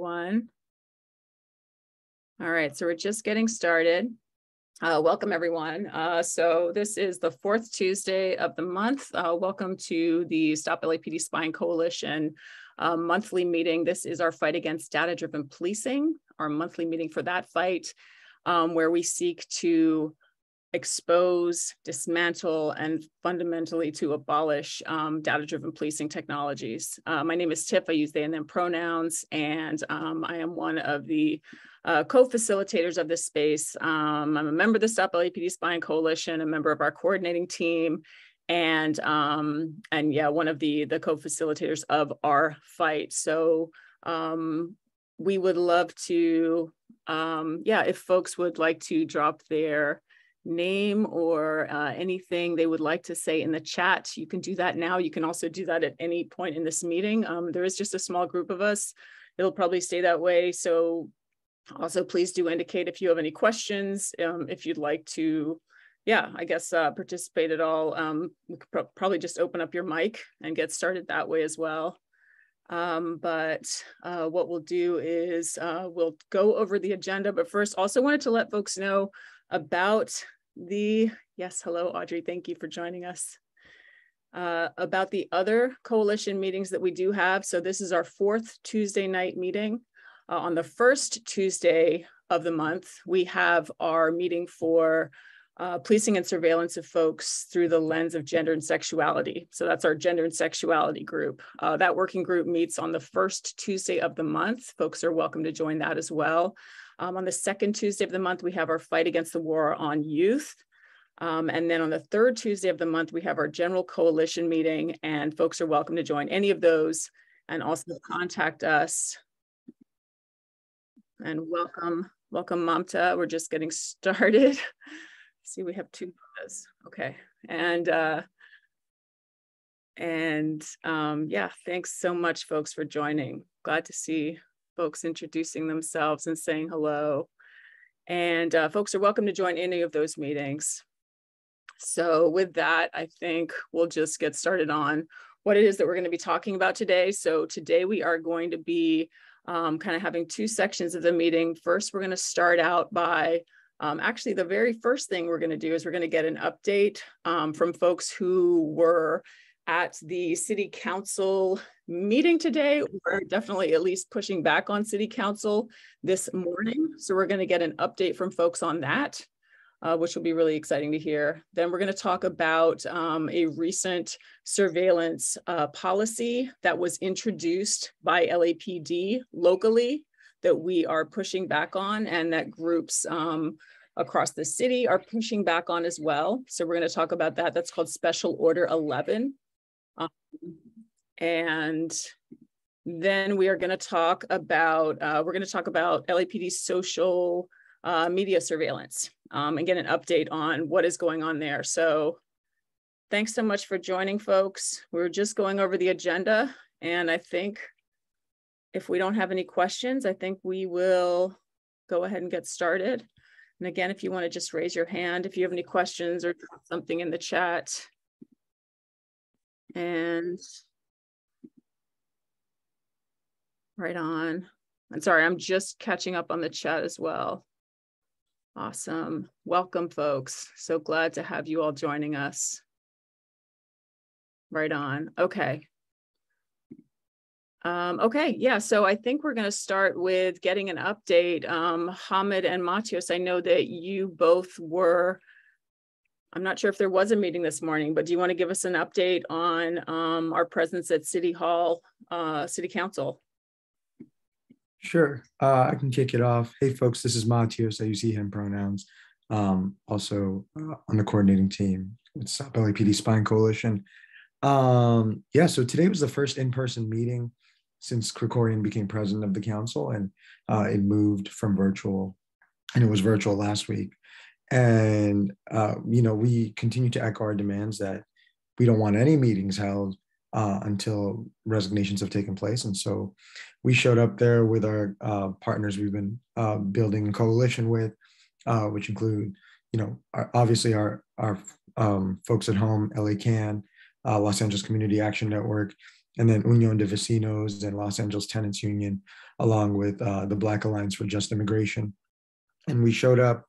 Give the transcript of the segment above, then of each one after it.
everyone. All right, so we're just getting started. Welcome, everyone. So this is the fourth Tuesday of the month. Welcome to the Stop LAPD Spying Coalition monthly meeting. This is our fight against data-driven policing, our monthly meeting for that fight, where we seek to expose, dismantle, and fundamentally to abolish data-driven policing technologies. My name is Tiff. I use they and them pronouns, and I am one of the co-facilitators of this space. I'm a member of the Stop LAPD Spying Coalition, a member of our coordinating team, and yeah, one of the co-facilitators of our fight. So we would love to, yeah, if folks would like to drop their name or anything they would like to say in the chat, you can do that now. You can also do that at any point in this meeting. There is just a small group of us. It'll probably stay that way. So also please do indicate if you have any questions, if you'd like to, yeah, I guess participate at all. We could probably just open up your mic and get started that way as well. But what we'll do is we'll go over the agenda, but first also wanted to let folks know about yes, hello, Audrey, thank you for joining us. About the other coalition meetings that we do have. So this is our fourth Tuesday night meeting. On the first Tuesday of the month, we have our meeting for policing and surveillance of folks through the lens of gender and sexuality. So that's our gender and sexuality group. That working group meets on the first Tuesday of the month. Folks are welcome to join that as well. On the second Tuesday of the month, we have our fight against the war on youth. And then on the third Tuesday of the month, we have our general coalition meeting, and folks are welcome to join any of those and also contact us. And welcome, Mamta. We're just getting started. See, we have two of those. Okay. And yeah, thanks so much, folks, for joining. Glad to see folks introducing themselves and saying hello. And folks are welcome to join any of those meetings. So with that, I think we'll just get started on what it is that we're going to be talking about today. So today we are going to be kind of having two sections of the meeting. First, we're going to start out by actually the very first thing we're going to do is we're going to get an update from folks who were at the city council meeting today. We're definitely at least pushing back on city council this morning. So we're going to get an update from folks on that, which will be really exciting to hear. Then we're going to talk about a recent surveillance policy that was introduced by LAPD locally that we are pushing back on, and that groups across the city are pushing back on as well. So we're going to talk about that. That's called Special Order 11. And then we are going to talk about, LAPD's social media surveillance and get an update on what is going on there. So thanks so much for joining, folks. We're just going over the agenda, and I think if we don't have any questions, I think we will go ahead and get started. And again, if you want to just raise your hand if you have any questions or drop something in the chat. And right on. I'm sorry, I'm just catching up on the chat as well. Awesome. Welcome, folks. So glad to have you all joining us. Right on. Okay. Okay, yeah, so I think we're going to start with getting an update. Hamid and Matios, I know that you both were, I'm not sure if there was a meeting this morning, but do you want to give us an update on our presence at City Hall, City Council? Sure, I can kick it off. Hey folks, this is Matios. I use he, him pronouns. Also on the coordinating team with Stop LAPD Spying Coalition. Yeah, so today was the first in-person meeting since Krikorian became president of the council, and it moved from virtual, and it was virtual last week. And, you know, we continue to echo our demands that we don't want any meetings held until resignations have taken place. And so we showed up there with our partners we've been building a coalition with, which include, you know, obviously our folks at home, LA CAN, Los Angeles Community Action Network, and then Unión de Vecinos and Los Angeles Tenants Union, along with the Black Alliance for Just Immigration. And we showed up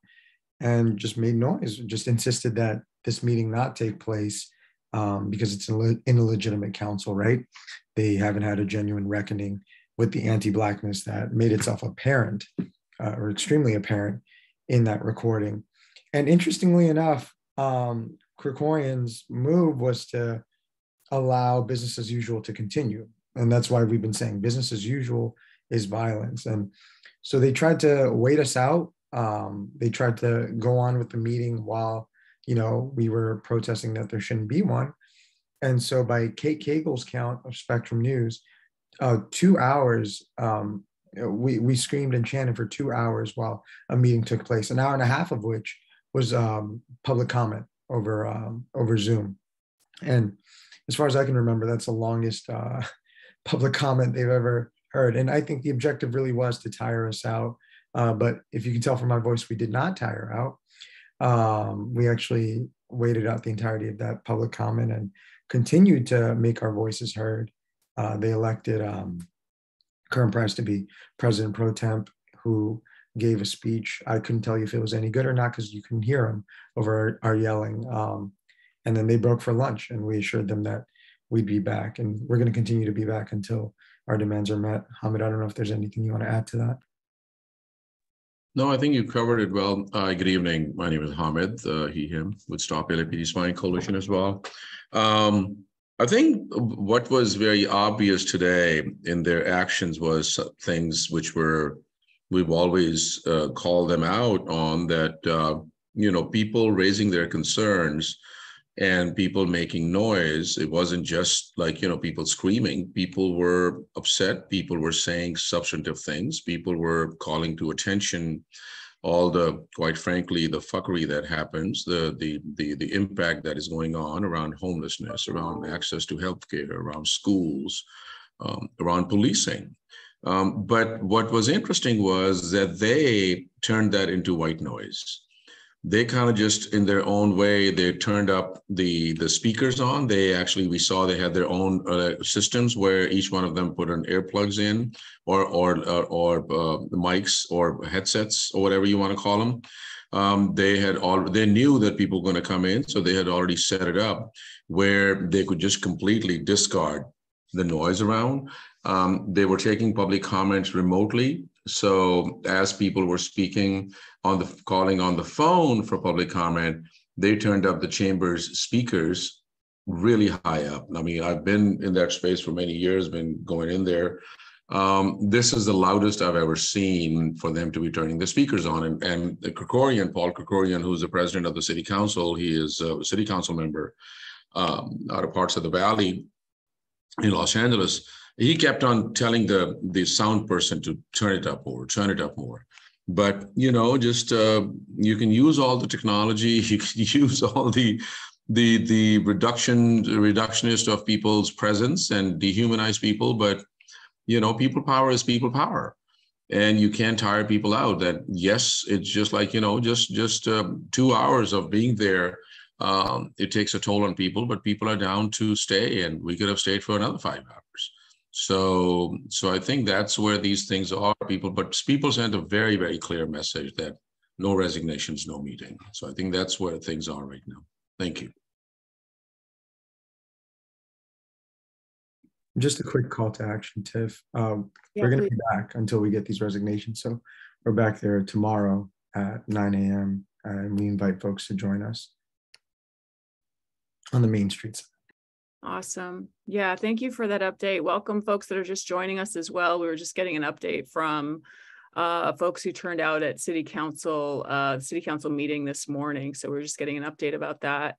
and just made noise, just insisted that this meeting not take place because it's an illegitimate council, right? They haven't had a genuine reckoning with the anti-Blackness that made itself apparent or extremely apparent in that recording. And interestingly enough, Krikorian's move was to allow business as usual to continue. And that's why we've been saying business as usual is violence. And so they tried to wait us out. They tried to go on with the meeting while, we were protesting that there shouldn't be one. And so by Kate Cagle's count of Spectrum News, 2 hours, we screamed and chanted for 2 hours while a meeting took place, an hour and a half of which was public comment over Zoom. And as far as I can remember, that's the longest public comment they've ever heard. And I think the objective really was to tire us out. But if you can tell from my voice, we did not tire out. We actually waited out the entirety of that public comment and continued to make our voices heard. They elected Curran Price to be president pro temp, who gave a speech. I couldn't tell you if it was any good or not because you couldn't hear him over our yelling. And then they broke for lunch, and we assured them that we'd be back, and we're going to continue to be back until our demands are met. Hamid, I don't know if there's anything you want to add to that. No, I think you covered it well. Good evening. My name is Hamid, he, him, with Stop LAPD Spying Coalition as well. I think what was very obvious today in their actions was things which we've always called them out on, that, people raising their concerns and people making noise. It wasn't just like, people screaming. People were upset. People were saying substantive things. People were calling to attention all the, quite frankly, the fuckery that happens, the impact that is going on around homelessness, around access to healthcare, around schools, around policing. But what was interesting was that they turned that into white noise. They kind of just, in their own way, they turned up the speakers on. We saw they had their own systems where each one of them put an earplugs in, or mics or headsets or whatever you want to call them. They knew that people were going to come in, so they had already set it up where they could just completely discard the noise around. They were taking public comments remotely. So as people were speaking calling on the phone for public comment, they turned up the chamber's speakers really high up. I mean, I've been in that space for many years, been going in there. This is the loudest I've ever seen for them to be turning the speakers on. And Paul Krikorian, who's the president of the city council, he is a city council member out of parts of the Valley in Los Angeles. He kept on telling the sound person to turn it up more. But, just you can use all the technology, you can use all the reductionist of people's presence and dehumanize people. But, people power is people power. And you can't tire people out. That, yes, it's just like, just 2 hours of being there. It takes a toll on people, but people are down to stay, and we could have stayed for another 5 hours. So I think that's where these things are, but people sent a very, very clear message that no resignations, no meeting. So I think that's where things are right now. Thank you. Just a quick call to action, Tiff. We're going to be back until we get these resignations. So we're back there tomorrow at 9 a.m. And we invite folks to join us on the Main Street side. Awesome. Yeah, thank you for that update. Welcome folks that are just joining us as well. We were just getting an update from folks who turned out at city council meeting this morning. So we're just getting an update about that.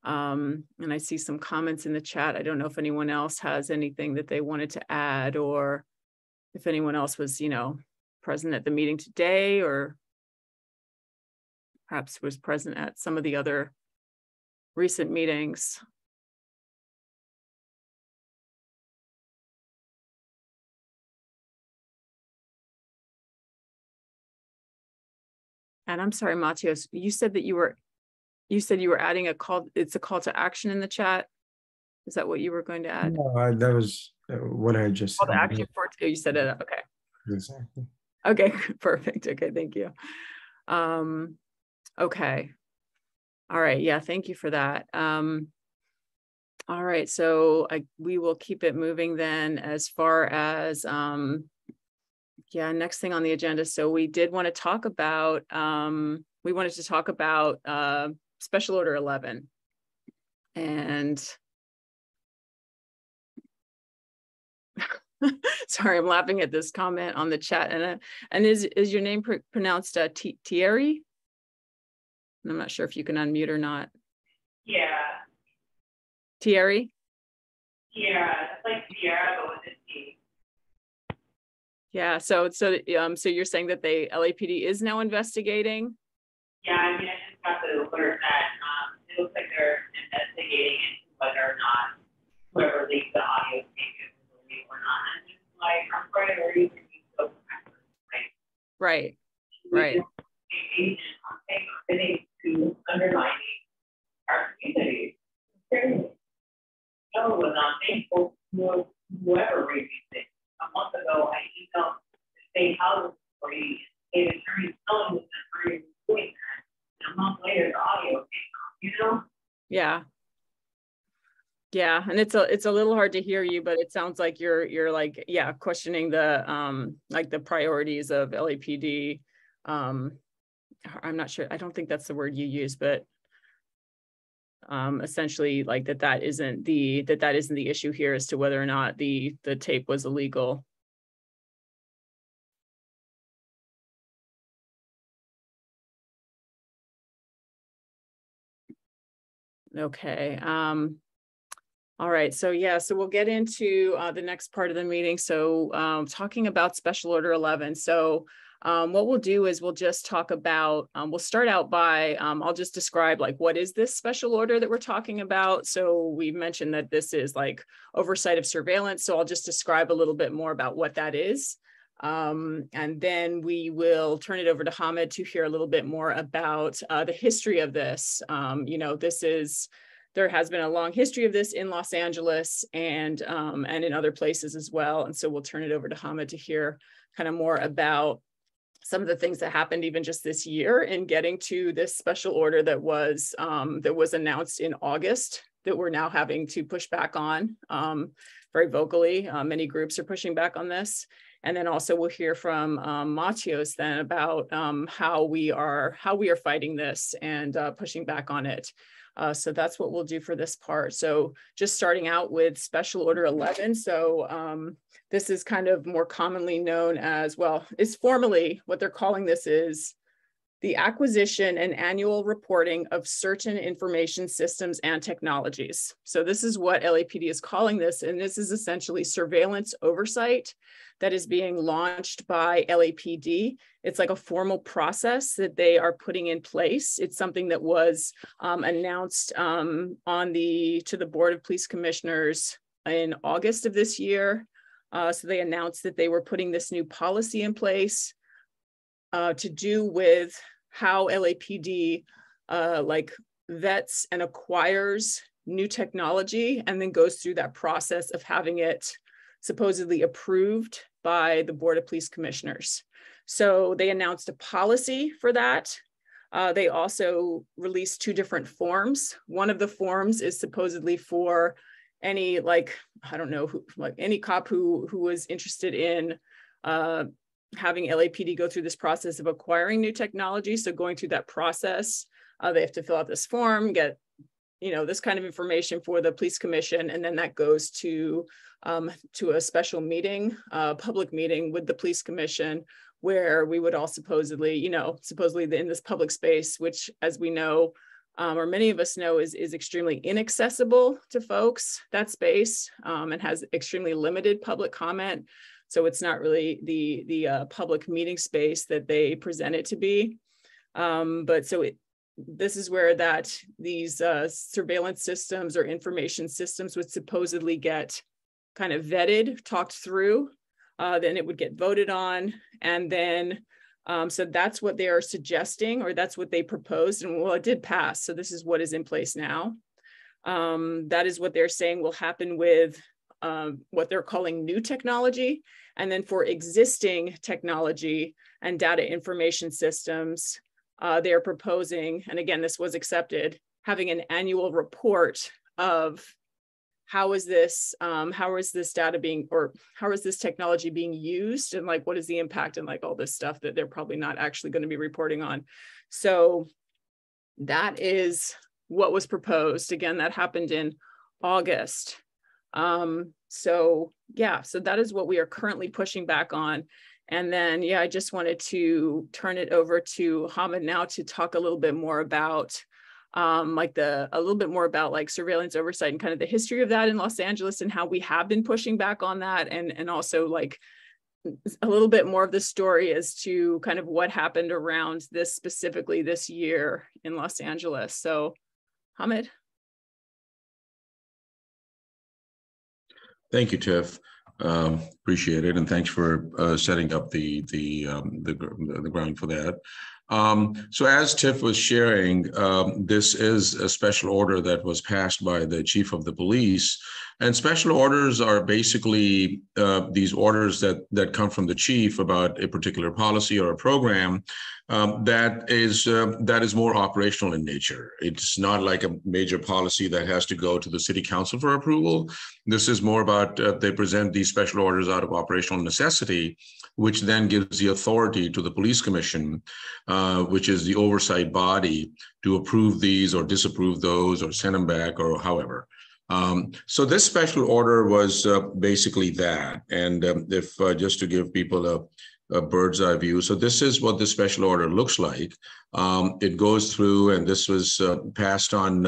And I see some comments in the chat. I don't know if anyone else has anything that they wanted to add, or if anyone else was, present at the meeting today, or perhaps was present at some of the other recent meetings. And I'm sorry, Matios, you said that you were adding a call. It's a call to action in the chat. Is that what you were going to add? No, that was what I just said. Call to action for, you said it. Okay. Exactly. Okay, perfect. Okay, thank you. Okay. All right. Yeah, thank you for that. All right, so we will keep it moving then as far as, yeah, next thing on the agenda. So we did want to talk about, we wanted to talk about Special Order 11. And sorry, I'm laughing at this comment on the chat. And is your name pronounced Thierry? I'm not sure if you can unmute or not. Yeah. Thierry? Yeah, it's like Sierra, but with a T. Yeah, so you're saying that the LAPD is now investigating? Yeah, I mean, I just got the alert that it looks like they're investigating into whether or not whoever leaked the audio tape is illegal or not. And just like, I'm sorry, we're using these so Right. Right. Agent on paper to undermining our community. No, was not thankful to whoever released it. A month ago, I emailed the state housing authority, state attorney telling them that attorney was doing that. And a month later, the audio came out, Yeah. Yeah, and it's a little hard to hear you, but it sounds like you're like, yeah, questioning the like the priorities of LAPD. I'm not sure. I don't think that's the word you use, but essentially like that isn't the issue here as to whether or not the tape was illegal. Okay. All right. So yeah, so we'll get into the next part of the meeting. So talking about Special Order 11. So what we'll do is we'll just talk about, we'll start out by, I'll just describe like, what is this special order that we're talking about? So we mentioned that this is like oversight of surveillance. So I'll just describe a little bit more about what that is. And then we will turn it over to Hamid to hear a little bit more about the history of this. You know, there has been a long history of this in Los Angeles and in other places as well. And so we'll turn it over to Hamid to hear kind of more about some of the things that happened even just this year in getting to this special order that was announced in August that we're now having to push back on very vocally. Many groups are pushing back on this. And then also we'll hear from Matios then about how we are fighting this and pushing back on it. So that's what we'll do for this part. So just starting out with Special Order 11. So this is kind of more commonly known as, well, is formally what they're calling this is the acquisition and annual reporting of certain information systems and technologies. So this is what LAPD is calling this. And this is essentially surveillance oversight that is being launched by LAPD. It's like a formal process that they are putting in place. It's something that was announced to the Board of Police Commissioners in August of this year. So they announced that they were putting this new policy in place to do with how LAPD like vets and acquires new technology and then goes through that process of having it supposedly approved by the Board of Police Commissioners. So they announced a policy for that. They also released 2 different forms. One of the forms is supposedly for any, like, I don't know, like any cop who was interested in having LAPD go through this process of acquiring new technology. So going through that process, they have to fill out this form, get, you know, this kind of information for the police commission, and then that goes to a special meeting, public meeting with the police commission, where we would all supposedly in this public space, which, as we know, or many of us know, is extremely inaccessible to folks, that space, and has extremely limited public comment. So it's not really the public meeting space that they present it to be. But so this is where these surveillance systems or information systems would supposedly get kind of vetted, talked through, then it would get voted on. And then, so that's what they are suggesting, or that's what they proposed. And well, it did pass. So this is what is in place now. That is what they're saying will happen with what they're calling new technology. And then for existing technology and data information systems, they are proposing, and again, this was accepted, having an annual report of how is this data being, or how is this technology being used, and like what is the impact, and like all this stuff that they're probably not actually going to be reporting on. So that is what was proposed. Again, that happened in August. So that is what we are currently pushing back on. And then, I just wanted to turn it over to Hamid now to talk a little bit more about like surveillance oversight and kind of the history of that in Los Angeles and how we have been pushing back on that, and also like a little bit more of the story as to kind of what happened around this specifically this year in Los Angeles. So, Hamid. Thank you, Tiff. Appreciate it, and thanks for setting up the ground for that. So as Tiff was sharing, this is a special order that was passed by the chief of the police. And special orders are basically these orders that come from the chief about a particular policy or a program that is more operational in nature. It's not like a major policy that has to go to the city council for approval. This is more about they present these special orders out of operational necessity, which then gives the authority to the police commission, which is the oversight body, to approve these or disapprove those or send them back or however. So this special order was basically that. And if just to give people a bird's eye view, so this is what the special order looks like. It goes through, and this was passed on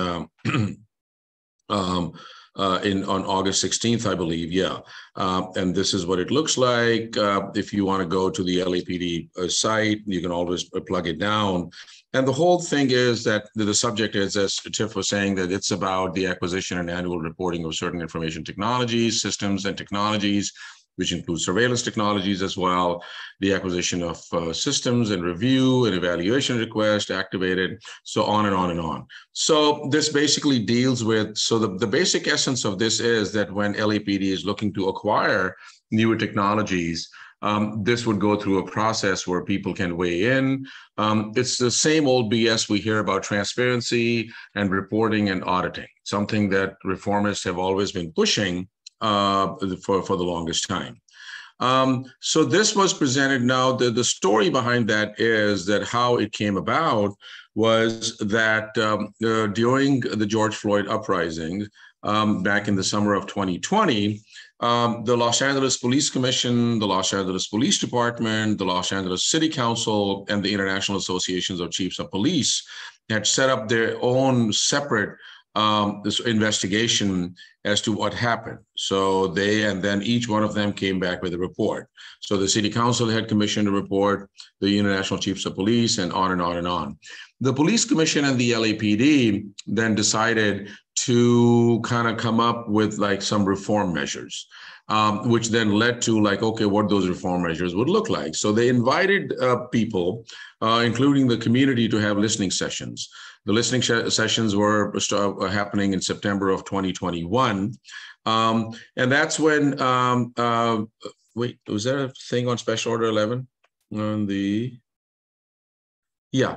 on August 16th, I believe. Yeah. And this is what it looks like. If you want to go to the LAPD site, you can always plug it down. And the whole thing is that the subject is, as Tiff was saying, that it's about the acquisition and annual reporting of certain information technologies, systems and technologies, which includes surveillance technologies as well, the acquisition of systems and review and evaluation request activated, so on and on and on. So this basically deals with, so the basic essence of this is that when LAPD is looking to acquire newer technologies, this would go through a process where people can weigh in. It's the same old BS we hear about transparency and reporting and auditing, something that reformists have always been pushing for the longest time. So this was presented now. The story behind that is that how it came about was that during the George Floyd uprising back in the summer of 2020, the Los Angeles Police Commission, the Los Angeles Police Department, the Los Angeles City Council, and the International Associations of Chiefs of Police had set up their own separate this investigation as to what happened. So and then each one of them came back with a report. So the City Council had commissioned a report, the International Chiefs of Police, and on and on and on. The Police Commission and the LAPD then decided to kind of come up with like some reform measures, which then led to like, okay, what those reform measures would look like. So they invited people, including the community, to have listening sessions. The listening sessions were happening in September of 2021. And that's when, wait, was there a thing on Special Order 11? Yeah.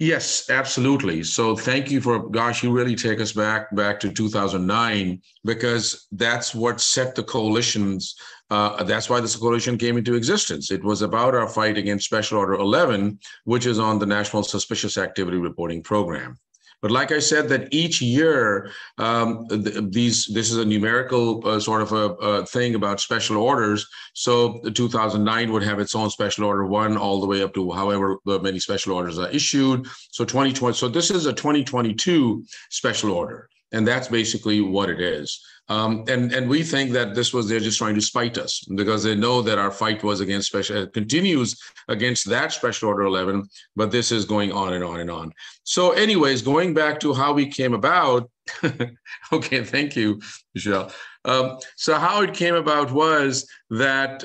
Yes, absolutely. So thank you for, gosh, you really take us back to 2009, because that's what set the coalitions. That's why this coalition came into existence. It was about our fight against Special Order 11, which is on the National Suspicious Activity Reporting Program. But like I said, that each year, this is a numerical sort of a thing about special orders. So the 2009 would have its own Special Order 1 all the way up to however many special orders are issued. So 2020. So this is a 2022 special order. And that's basically what it is. And we think that they're just trying to spite us, because they know that our fight was against continues against that Special Order 11, but this is going on and on and on. So anyways, going back to how we came about, Okay, thank you, Michelle. So how it came about was that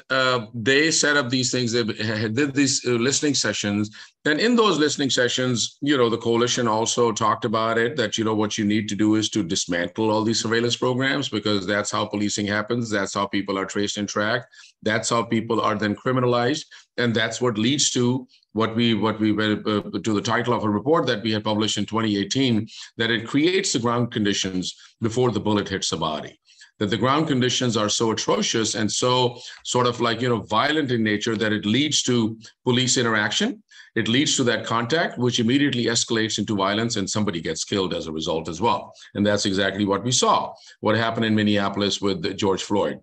they set up these things. They did these listening sessions, and in those listening sessions, the coalition also talked about it. That what you need to do is to dismantle all these surveillance programs, because that's how policing happens. That's how people are traced and tracked. That's how people are then criminalized, and that's what leads to what we went to the title of a report that we had published in 2018. That it creates the ground conditions before the bullet hits the body. That the ground conditions are so atrocious and so sort of like, violent in nature that it leads to police interaction. It leads to that contact, which immediately escalates into violence, and somebody gets killed as a result as well. And that's exactly what we saw, what happened in Minneapolis with George Floyd.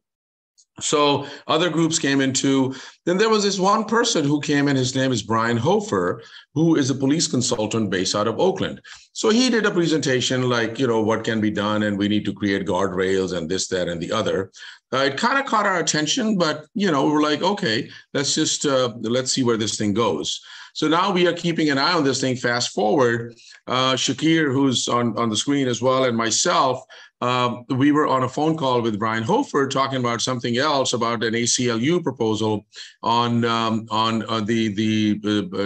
So other groups came into, then there was this one person who came in, his name is Brian Hofer, who is a police consultant based out of Oakland. So he did a presentation like, what can be done, and we need to create guardrails and this, that, and the other. It kind of caught our attention, but, we're like, okay, let's just, let's see where this thing goes. So now we are keeping an eye on this thing. Fast forward, Shakir, who's on the screen as well, and myself, we were on a phone call with Brian Hofer talking about something else, about an ACLU proposal on the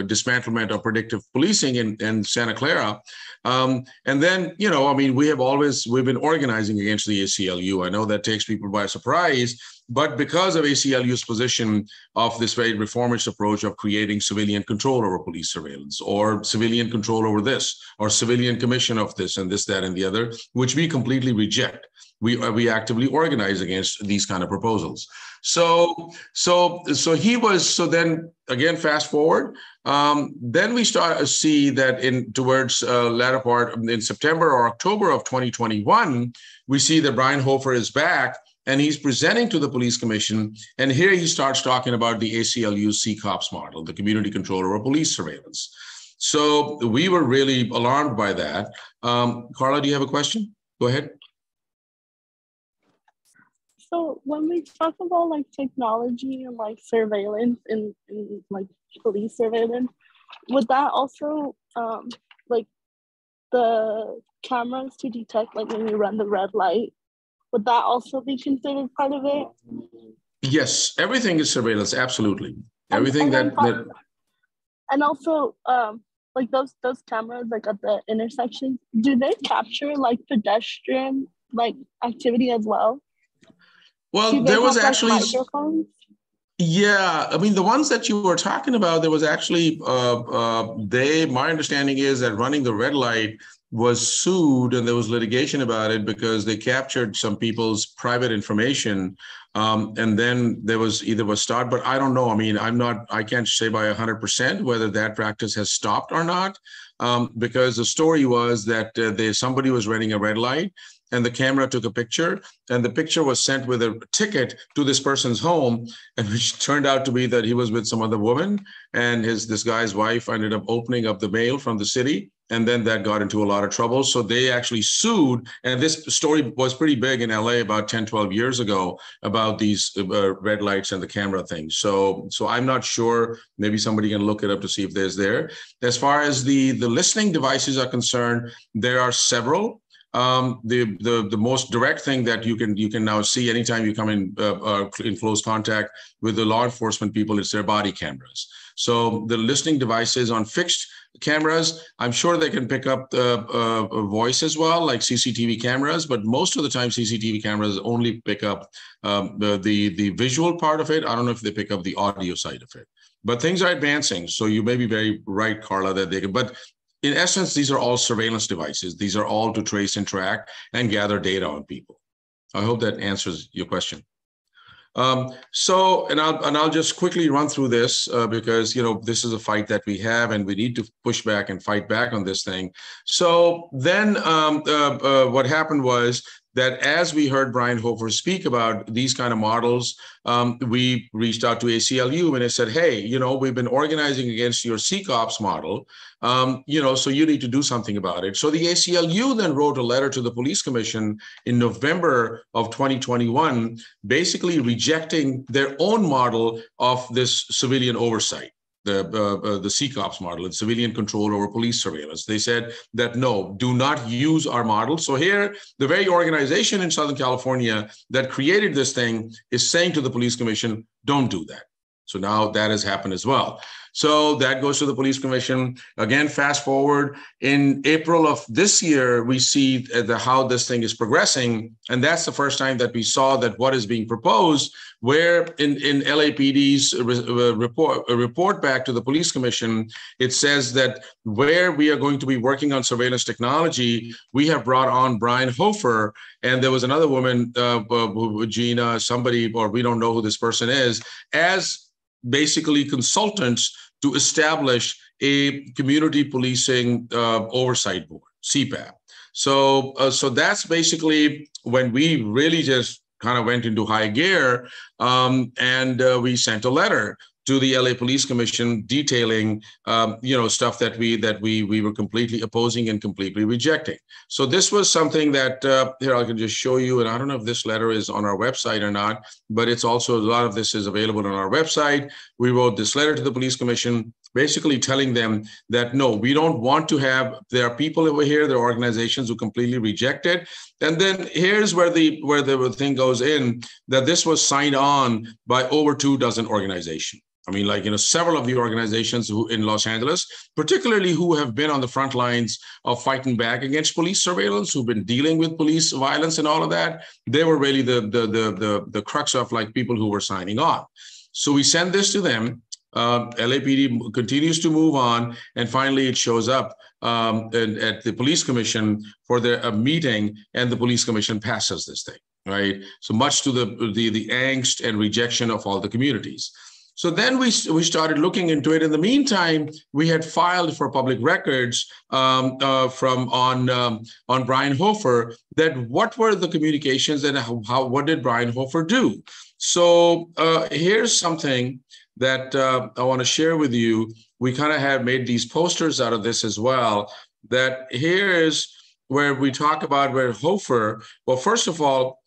dismantlement of predictive policing in Santa Clara. And then, we've been organizing against the ACLU. I know that takes people by surprise, but because of ACLU's position of this very reformist approach of creating civilian control over police surveillance, or civilian control over this, or civilian commission of this and this, that, and the other, which we completely reject. We actively organize against these kind of proposals. So then again, fast forward, then we start to see that towards latter part in September or October of 2021, we see that Brian Hofer is back, and he's presenting to the police commission. And here he starts talking about the ACLU CCOPS model, the community control over police surveillance. So we were really alarmed by that. Carla, do you have a question? Go ahead. So when we talk about like technology and like surveillance and like police surveillance, would that also like the cameras to detect like when you run the red light, would that also be considered part of it? Yes, everything is surveillance, absolutely. Everything and also like those cameras like at the intersection, do they capture like pedestrian like activity as well? Well, there was actually, microphones? Yeah, the ones that you were talking about, there was actually, my understanding is that running the red light was sued, and there was litigation about it because they captured some people's private information. And then there was either a start, but I don't know. I can't say by 100% whether that practice has stopped or not, because the story was that somebody was running a red light, and the camera took a picture, and the picture was sent with a ticket to this person's home, and which turned out to be that he was with some other woman, and this guy's wife ended up opening up the mail from the city, and then that got into a lot of trouble. So they actually sued, and this story was pretty big in LA about 10, 12 years ago about these red lights and the camera thing. So I'm not sure, maybe somebody can look it up to see if there's there. As far as the listening devices are concerned, there are several. The most direct thing that you can now see anytime you come in close contact with the law enforcement people is their body cameras. So the listening devices on fixed cameras, I'm sure they can pick up voice as well, like CCTV cameras, but most of the time CCTV cameras only pick up the visual part of it. I don't know if they pick up the audio side of it, but things are advancing. So you may be very right, Carla, that they can, but in essence, these are all surveillance devices. These are all to trace and track and gather data on people. I hope that answers your question. I'll just quickly run through this because this is a fight that we have, and we need to push back and fight back on this thing. So then what happened was that as we heard Brian Hofer speak about these kind of models, we reached out to ACLU and they said, hey, we've been organizing against your CCOPS model, so you need to do something about it. So the ACLU then wrote a letter to the police commission in November of 2021, basically rejecting their own model of this civilian oversight. the CCOPS model, the civilian control over police surveillance. They said that, no, do not use our model. So here, the very organization in Southern California that created this thing is saying to the police commission, don't do that. So now that has happened as well. So that goes to the police commission. Again, fast forward in April of this year, we see how this thing is progressing. And that's the first time that we saw that what is being proposed, where in LAPD's report back to the police commission, it says that where we are going to be working on surveillance technology, we have brought on Brian Hofer, and there was another woman, Gina, somebody, or we don't know who this person is, as basically consultants to establish a community policing oversight board, CPAB. So that's basically when we really just kind of went into high gear, and we sent a letter to the LA Police Commission detailing, stuff that we were completely opposing and completely rejecting. So this was something that here I can just show you, and I don't know if this letter is on our website or not, but it's also, a lot of this is available on our website. We wrote this letter to the Police Commission, basically telling them that, no, we don't want to have, there are people over here, there are organizations who completely reject it. And then here's where the thing goes in, that this was signed on by over 24 organizations. I mean, several of the organizations who in Los Angeles, particularly who have been on the front lines of fighting back against police surveillance, who've been dealing with police violence and all of that, they were really the crux of like people who were signing on. So we send this to them. LAPD continues to move on, and finally it shows up at the police commission for their meeting, and the police commission passes this thing, right? So much to the angst and rejection of all the communities. So then we started looking into it. In the meantime, we had filed for public records on Brian Hofer, that what were the communications and what did Brian Hofer do? So here's something that I want to share with you. We kind of have made these posters out of this as well, that here's where we talk about where Hofer, well, first of all,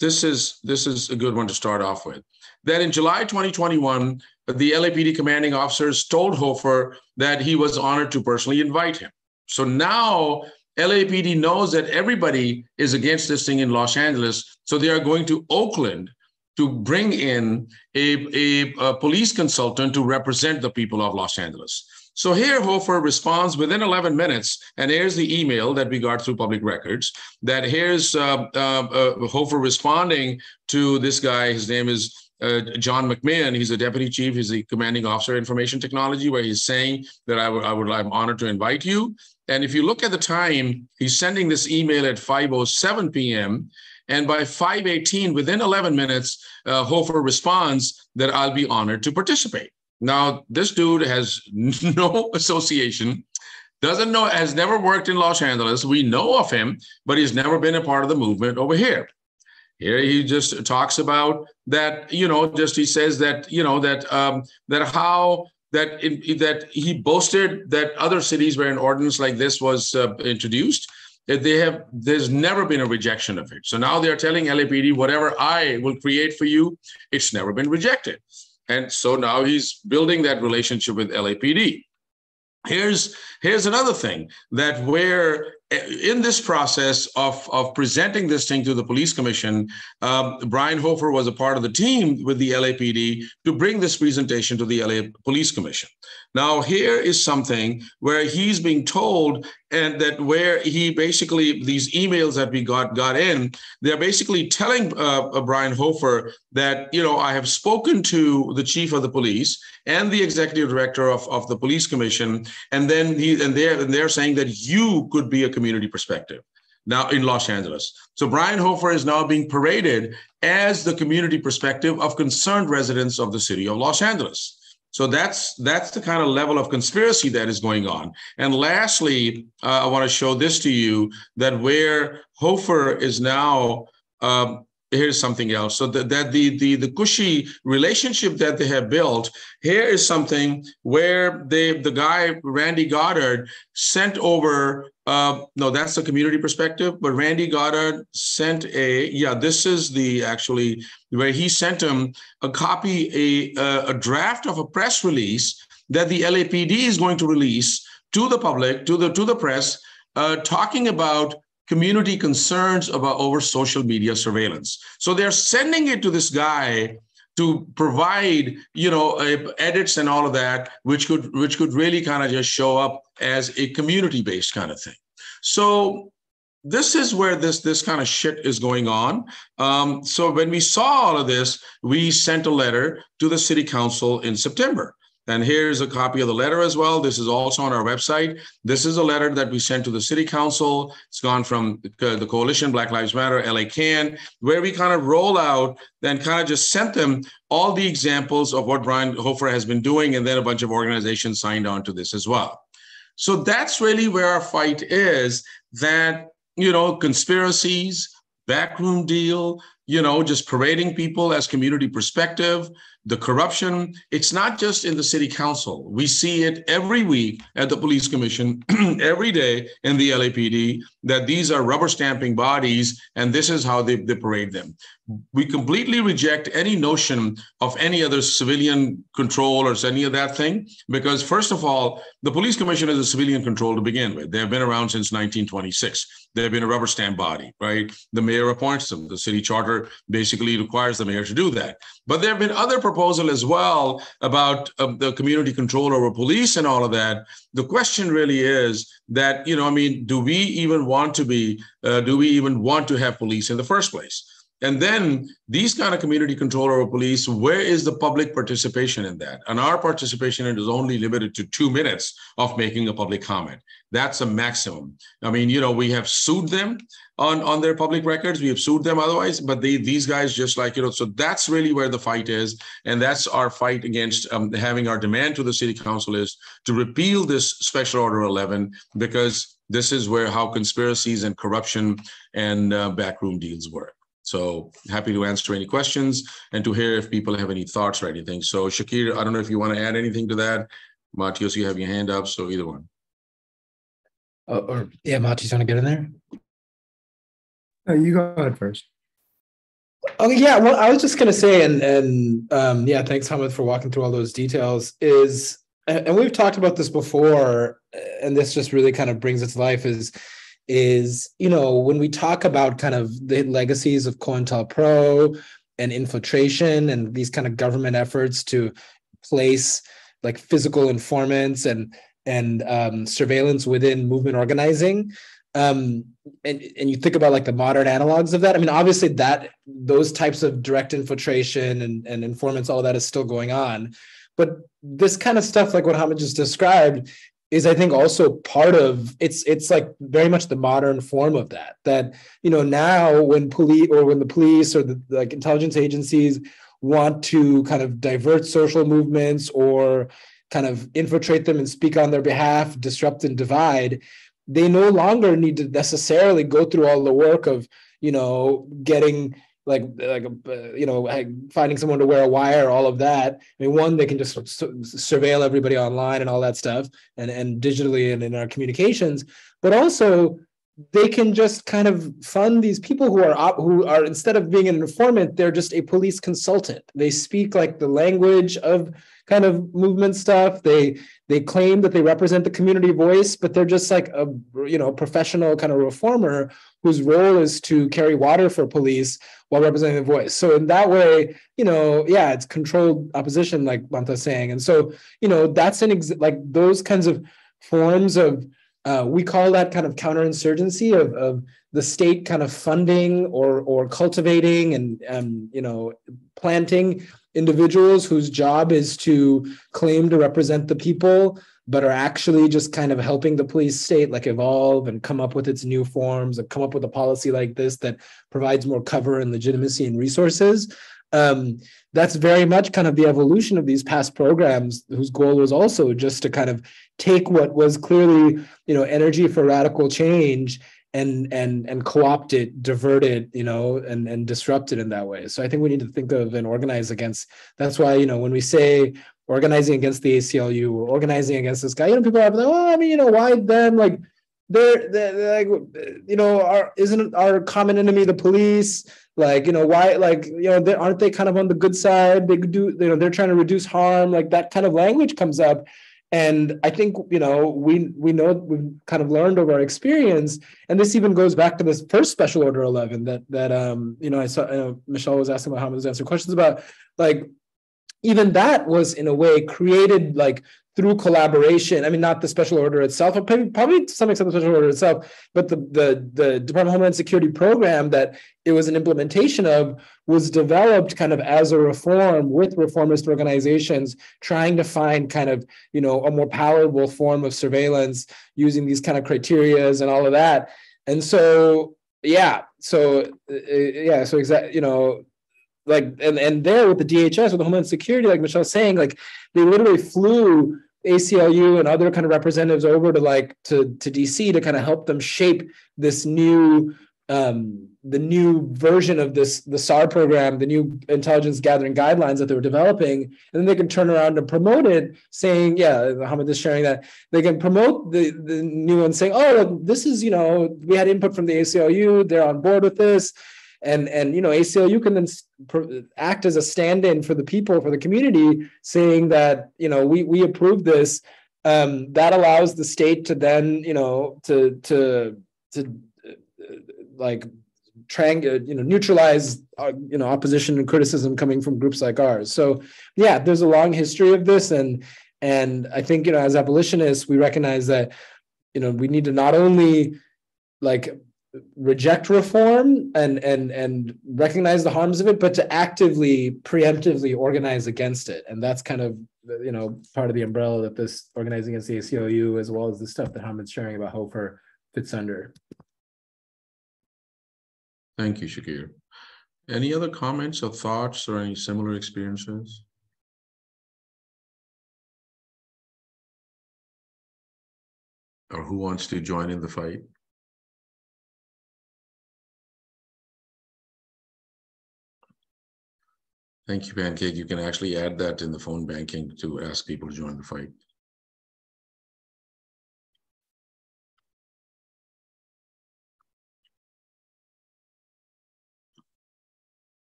this is a good one to start off with. That in July 2021, the LAPD commanding officers told Hofer that he was honored to personally invite him. So now LAPD knows that everybody is against this thing in Los Angeles. So they are going to Oakland to bring in a police consultant to represent the people of Los Angeles. So here Hofer responds within 11 minutes, and here's the email that we got through public records, that here's Hofer responding to this guy. His name is John McMahon. He's a deputy chief. He's the commanding officer, information technology, where he's saying that I'm honored to invite you. And if you look at the time, he's sending this email at 5:07 p.m. And by 5:18, within 11 minutes, Hofer responds that I'll be honored to participate. Now, this dude has no association, doesn't know, has never worked in Los Angeles. We know of him, but he's never been a part of the movement over here. Here he just talks about that, he says that, that he boasted that other cities where an ordinance like this was introduced, that there's never been a rejection of it. So now they're telling LAPD, whatever I will create for you, it's never been rejected. And so now he's building that relationship with LAPD. Here's another thing, that where in this process of presenting this thing to the police commission, Brian Hofer was a part of the team with the LAPD to bring this presentation to the LA Police Commission. Now, here is something where he's being told, and that where he basically, these emails that we got in, they're basically telling Brian Hofer that, I have spoken to the chief of the police and the executive director of the police commission, and then they're saying that you could be a community perspective now in Los Angeles. So Brian Hofer is now being paraded as the community perspective of concerned residents of the city of Los Angeles. So that's the kind of level of conspiracy that is going on. And lastly, I want to show this to you, that where Hofer is now, here's something else. So that the cushy relationship that they have built, here is something where the guy, Randy Goddard, sent over No, that's the community perspective. But Randy Goddard sent this is the actually where he sent him a copy, a draft of a press release that the LAPD is going to release to the public, to the press, talking about community concerns about over social media surveillance. So they're sending it to this guy to provide, edits and all of that, which could really kind of just show up as a community-based kind of thing. So this is where this kind of shit is going on. So when we saw all of this, we sent a letter to the city council in September. And here's a copy of the letter as well. This is also on our website. This is a letter that we sent to the city council. It's gone from the coalition, Black Lives Matter, LA Can, where we kind of roll out and kind of just sent them all the examples of what Brian Hofer has been doing. And then a bunch of organizations signed on to this as well. So that's really where our fight is, that, conspiracies, backroom deal, just parading people as community perspective, the corruption, it's not just in the city council. We see it every week at the police commission, every day in the LAPD, that these are rubber stamping bodies, and this is how they parade them. We completely reject any notion of any other civilian control or any of that thing, because first of all, the police commission is a civilian control to begin with. They have been around since 1926. They've been a rubber stamp body, right? The mayor appoints them. The city charter basically requires the mayor to do that. But there have been other proposals as well about the community control over police and all of that. The question really is that, do we even want to have police in the first place? And then these kind of community control over police, where is the public participation in that? And our participation in it is only limited to 2 minutes of making a public comment. That's a maximum. We have sued them on their public records. We have sued them otherwise, but these guys just so that's really where the fight is. And that's our fight against having our demand to the city council is to repeal this Special Order 11, because this is how conspiracies and corruption and backroom deals work. So happy to answer any questions and to hear if people have any thoughts or anything. So Shakir, I don't know if you want to add anything to that. Matthias, you have your hand up, so either one. Matthias, want to get in there? You go ahead first. Okay, yeah, well, I was just going to say, and thanks, Hamid, for walking through all those details, and we've talked about this before, and this just really kind of brings it to life, is when we talk about kind of the legacies of COINTELPRO and infiltration and these kind of government efforts to place like physical informants and surveillance within movement organizing, and you think about like the modern analogs of that. Obviously those types of direct infiltration and informants, all of that is still going on, but this kind of stuff, like what Hamid just described, is I think also part of it's like very much the modern form of that now when the police or the like intelligence agencies want to kind of divert social movements or kind of infiltrate them and speak on their behalf, disrupt and divide, they no longer need to necessarily go through all the work of getting finding someone to wear a wire, all of that. One, they can just surveil everybody online and all that stuff, and digitally and in our communications. But also, they can just kind of fund these people who are instead of being an informant, they're just a police consultant. They speak like the language of kind of movement stuff. They claim that they represent the community voice, but they're just like a professional kind of reformer whose role is to carry water for police while representing the voice. So in that way, it's controlled opposition, like Manta's saying. And so, that's like those kinds of forms of, we call that kind of counterinsurgency of the state kind of funding or cultivating and planting individuals whose job is to claim to represent the people, but are actually just kind of helping the police state like evolve and come up with its new forms and come up with a policy like this that provides more cover and legitimacy and resources. That's very much kind of the evolution of these past programs, whose goal was also just to kind of take what was clearly, energy for radical change and co-opt it, divert it, and disrupt it in that way. So I think we need to think of and organize against. That's why, when we say organizing against the ACLU or organizing against this guy, people are like, why them? Like, they're like, isn't our common enemy the police? Like, why, like, aren't they kind of on the good side? They do, they're trying to reduce harm. Like that kind of language comes up. And I think, we know, we've kind of learned over our experience, and this even goes back to this first Special Order 11 that I saw Michelle was asking about, how was answering questions about, like, even that was in a way created like through collaboration. I mean, not the special order itself, but probably to some extent the special order itself, but the Department of Homeland Security program that it was an implementation of was developed kind of as a reform with reformist organizations trying to find kind of, a more palatable form of surveillance using these kind of criterias and all of that. And so, exactly, like, and there with the DHS, with the Homeland Security, like Michelle was saying, like they literally flew ACLU and other kind of representatives over to DC to kind of help them shape this new, the new version of the SAR program, the new intelligence gathering guidelines that they were developing. And then they can turn around and promote it, saying, Hamid is sharing that they can promote the new one, saying, oh, look, this is, we had input from the ACLU, they're on board with this. And ACLU can then act as a stand-in for the people, for the community, saying that, we approve this. That allows the state to then, neutralize, opposition and criticism coming from groups like ours. So, there's a long history of this. And I think, as abolitionists, we recognize that, we need to not only reject reform and recognize the harms of it, but to actively, preemptively organize against it. And that's kind of, part of the umbrella that this organizing against the ACLU, as well as the stuff that Hamid's sharing about Hofer, fits under. Thank you, Shakir. Any other comments or thoughts or any similar experiences? Or who wants to join in the fight? Thank you, Pancake. You can actually add that in the phone banking to ask people to join the fight.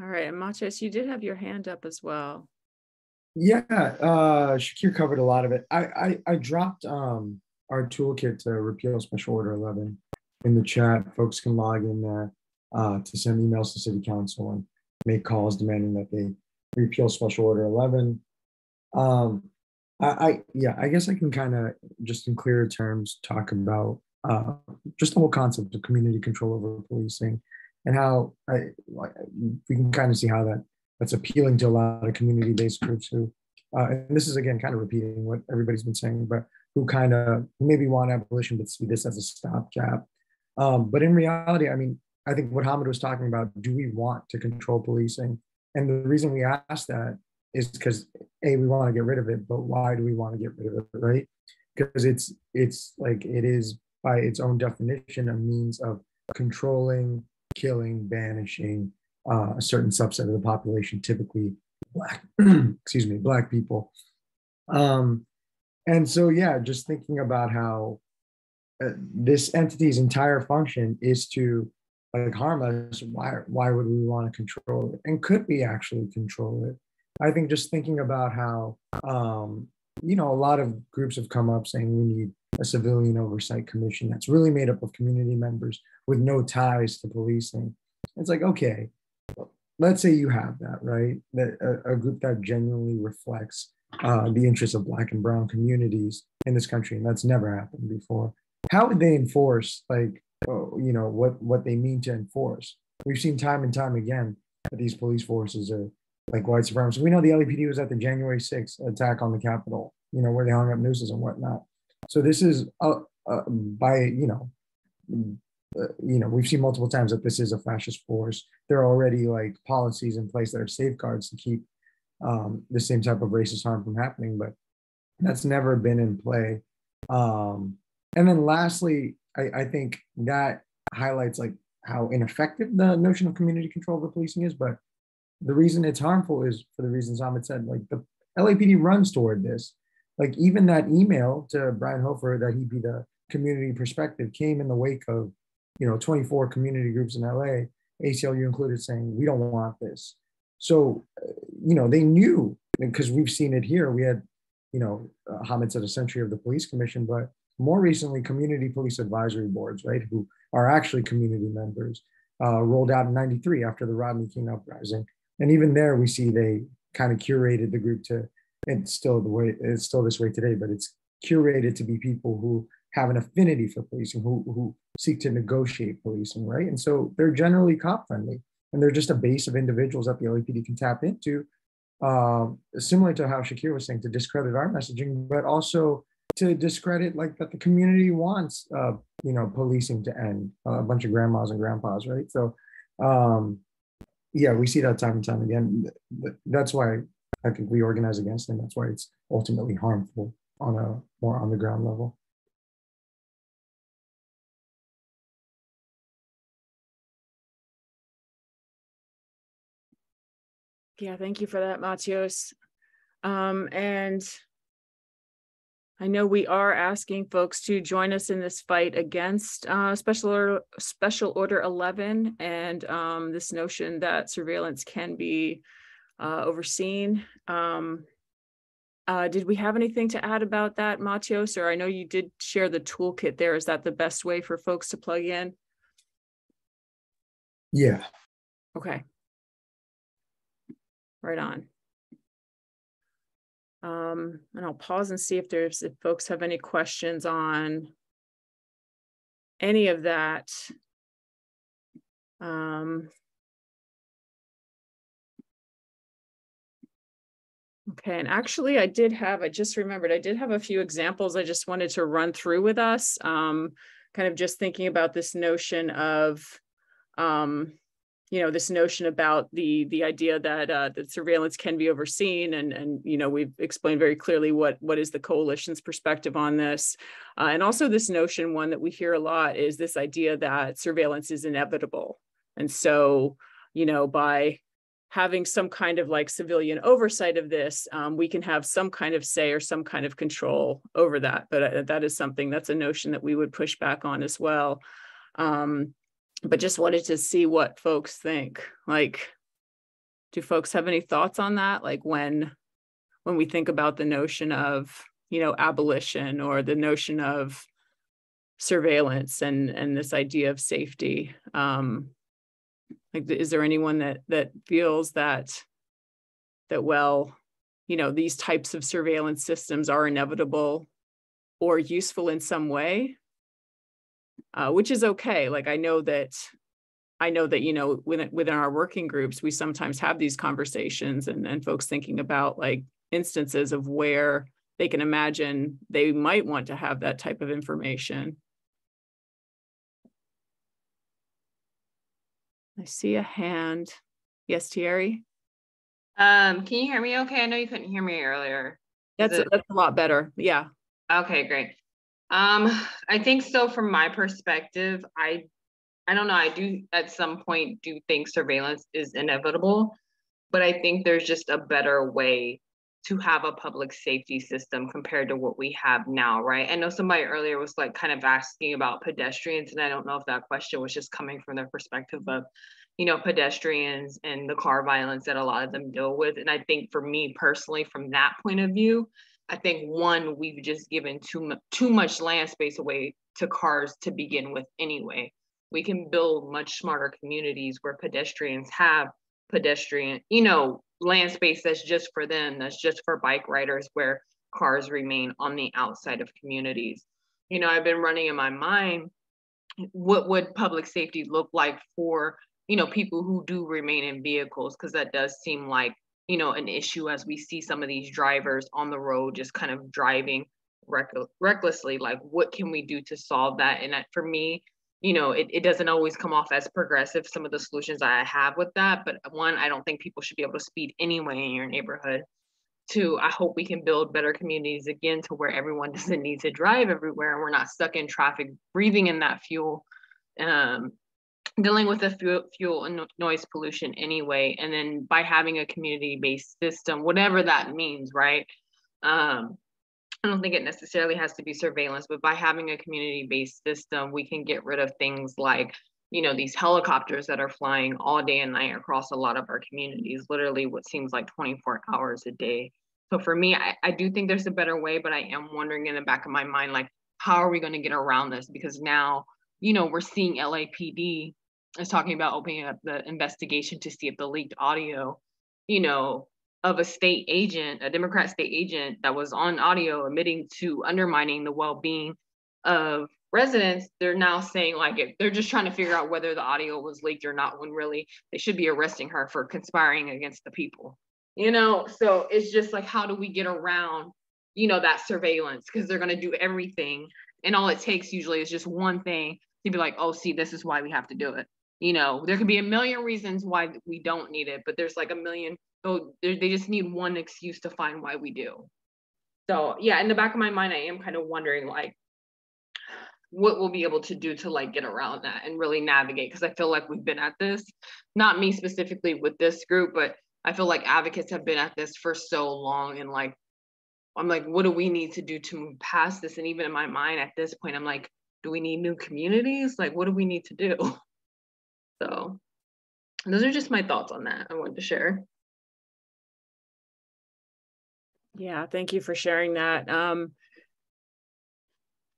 All right, and Matthias, you did have your hand up as well. Yeah, Shakir covered a lot of it. I dropped our toolkit to repeal Special Order 11 in the chat. Folks can log in there to send emails to City Council and make calls demanding that they repeal Special Order 11. I guess I can kind of just in clearer terms talk about just the whole concept of community control over policing and how we can kind of see how that's appealing to a lot of community-based groups who, and this is again kind of repeating what everybody's been saying, but who maybe want abolition but see this as a stopgap. But in reality, I mean, I think what Hamid was talking about, do we want to control policing? And the reason we ask that is because we want to get rid of it, but why do we want to get rid of it, right? Because it's like it is by its own definition a means of controlling, killing, banishing a certain subset of the population, typically Black, Black people. And so, just thinking about how this entity's entire function is to harm us, why would we want to control it? And could we actually control it? I think just thinking about how, a lot of groups have come up saying we need a civilian oversight commission that's really made up of community members with no ties to policing. It's like, okay, let's say you have that, right? That a group that genuinely reflects the interests of Black and Brown communities in this country, and that's never happened before. How would they enforce, what they mean to enforce? We've seen time and time again that these police forces are like white supremacists. We know the LAPD was at the January 6th attack on the Capitol, where they hung up nooses and whatnot. So this is we've seen multiple times that this is a fascist force. There are already policies in place that are safeguards to keep the same type of racist harm from happening, but that's never been in play. And then lastly, I think that highlights how ineffective the notion of community control over policing is. But the reason it's harmful is for the reasons Ahmed said. The LAPD runs toward this. Even that email to Brian Hofer that he'd be the community perspective came in the wake of, 24 community groups in LA, ACLU included, saying, we don't want this. So, they knew, because we've seen it here. We had, Hamid said a century of the police commission, but more recently, community police advisory boards, right, who are actually community members, rolled out in '93 after the Rodney King uprising. And even there, we see they kind of curated the group to, it's still this way today, but it's curated to be people who have an affinity for policing, who seek to negotiate policing, right? And so they're generally cop friendly, and they're just a base of individuals that the LAPD can tap into, similar to how Shakir was saying, to discredit our messaging, but also to discredit like that the community wants, policing to end, a bunch of grandmas and grandpas, right? So, yeah, we see that time and time again. That's why I think we organize against them. That's why it's ultimately harmful on a more on the ground level. Yeah, thank you for that, Matios. And I know we are asking folks to join us in this fight against Special Order 11 and this notion that surveillance can be overseen. Did we have anything to add about that, Matios? Or I know you did share the toolkit there. Is that the best way for folks to plug in? Yeah. Okay. Right on. And I'll pause and see if folks have any questions on any of that. Okay, and actually I just remembered, I did have a few examples I just wanted to run through with us, kind of just thinking about this notion of, this notion about the idea that that surveillance can be overseen, and we've explained very clearly what is the coalition's perspective on this, and also this notion, one that we hear a lot, is this idea that surveillance is inevitable, and so by having some kind of like civilian oversight of this, we can have some kind of say or some kind of control over that. But that is that's a notion that we would push back on as well. But just wanted to see what folks think. Like, do folks have any thoughts on that? Like when we think about the notion of, abolition, or the notion of surveillance and this idea of safety. Like, is there anyone that feels that well, these types of surveillance systems are inevitable or useful in some way? Which is okay. Like, I know that, within our working groups, we sometimes have these conversations and folks thinking about like instances of where they can imagine they might want to have that type of information. I see a hand. Yes, Thierry? Can you hear me okay? I know you couldn't hear me earlier. That's a lot better. Yeah. Okay, great. I think so from my perspective, I don't know, I do at some point do think surveillance is inevitable, but I think there's just a better way to have a public safety system compared to what we have now, right? I know somebody earlier was like kind of asking about pedestrians, and I don't know if that question was just coming from their perspective of, pedestrians and the car violence that a lot of them deal with. And I think for me personally, from that point of view, I think one, we've just given too much land space away to cars to begin with anyway. We can build much smarter communities where pedestrians have pedestrian, land space that's just for them, that's just for bike riders, where cars remain on the outside of communities. I've been running in my mind, what would public safety look like for, people who do remain in vehicles? Because that does seem like, an issue as we see some of these drivers on the road just kind of driving recklessly. Like, what can we do to solve that? And for me, it doesn't always come off as progressive, some of the solutions I have with that. But one, I don't think people should be able to speed anyway in your neighborhood. Two, I hope we can build better communities again to where everyone doesn't need to drive everywhere and we're not stuck in traffic, breathing in that fuel, dealing with the fuel and noise pollution anyway. And then by having a community-based system, whatever that means, right? I don't think it necessarily has to be surveillance, but by having a community-based system, we can get rid of things like, you know, these helicopters that are flying all day and night across a lot of our communities, literally what seems like 24 hours a day. So for me, I do think there's a better way, but I am wondering in the back of my mind, like, how are we going to get around this? Because now, you know, we're seeing LAPD is talking about opening up the investigation to see if the leaked audio, you know, of a state agent, a Democrat state agent that was on audio admitting to undermining the well-being of residents, they're now saying like they're just trying to figure out whether the audio was leaked or not, when really they should be arresting her for conspiring against the people. You know, so it's just like, how do we get around, you know, that surveillance? Because they're going to do everything. And all it takes usually is just one thing to be like, oh, see, this is why we have to do it. You know, there could be a million reasons why we don't need it, but there's like a million. So they just need one excuse to find why we do. So yeah, in the back of my mind, I am kind of wondering like what we'll be able to do to like get around that and really navigate. Because I feel like we've been at this, not me specifically with this group, but I feel like advocates have been at this for so long. And like, I'm like, what do we need to do to move past this? And even in my mind at this point, I'm like, do we need new communities? Like, what do we need to do? So those are just my thoughts on that I wanted to share. Yeah, thank you for sharing that.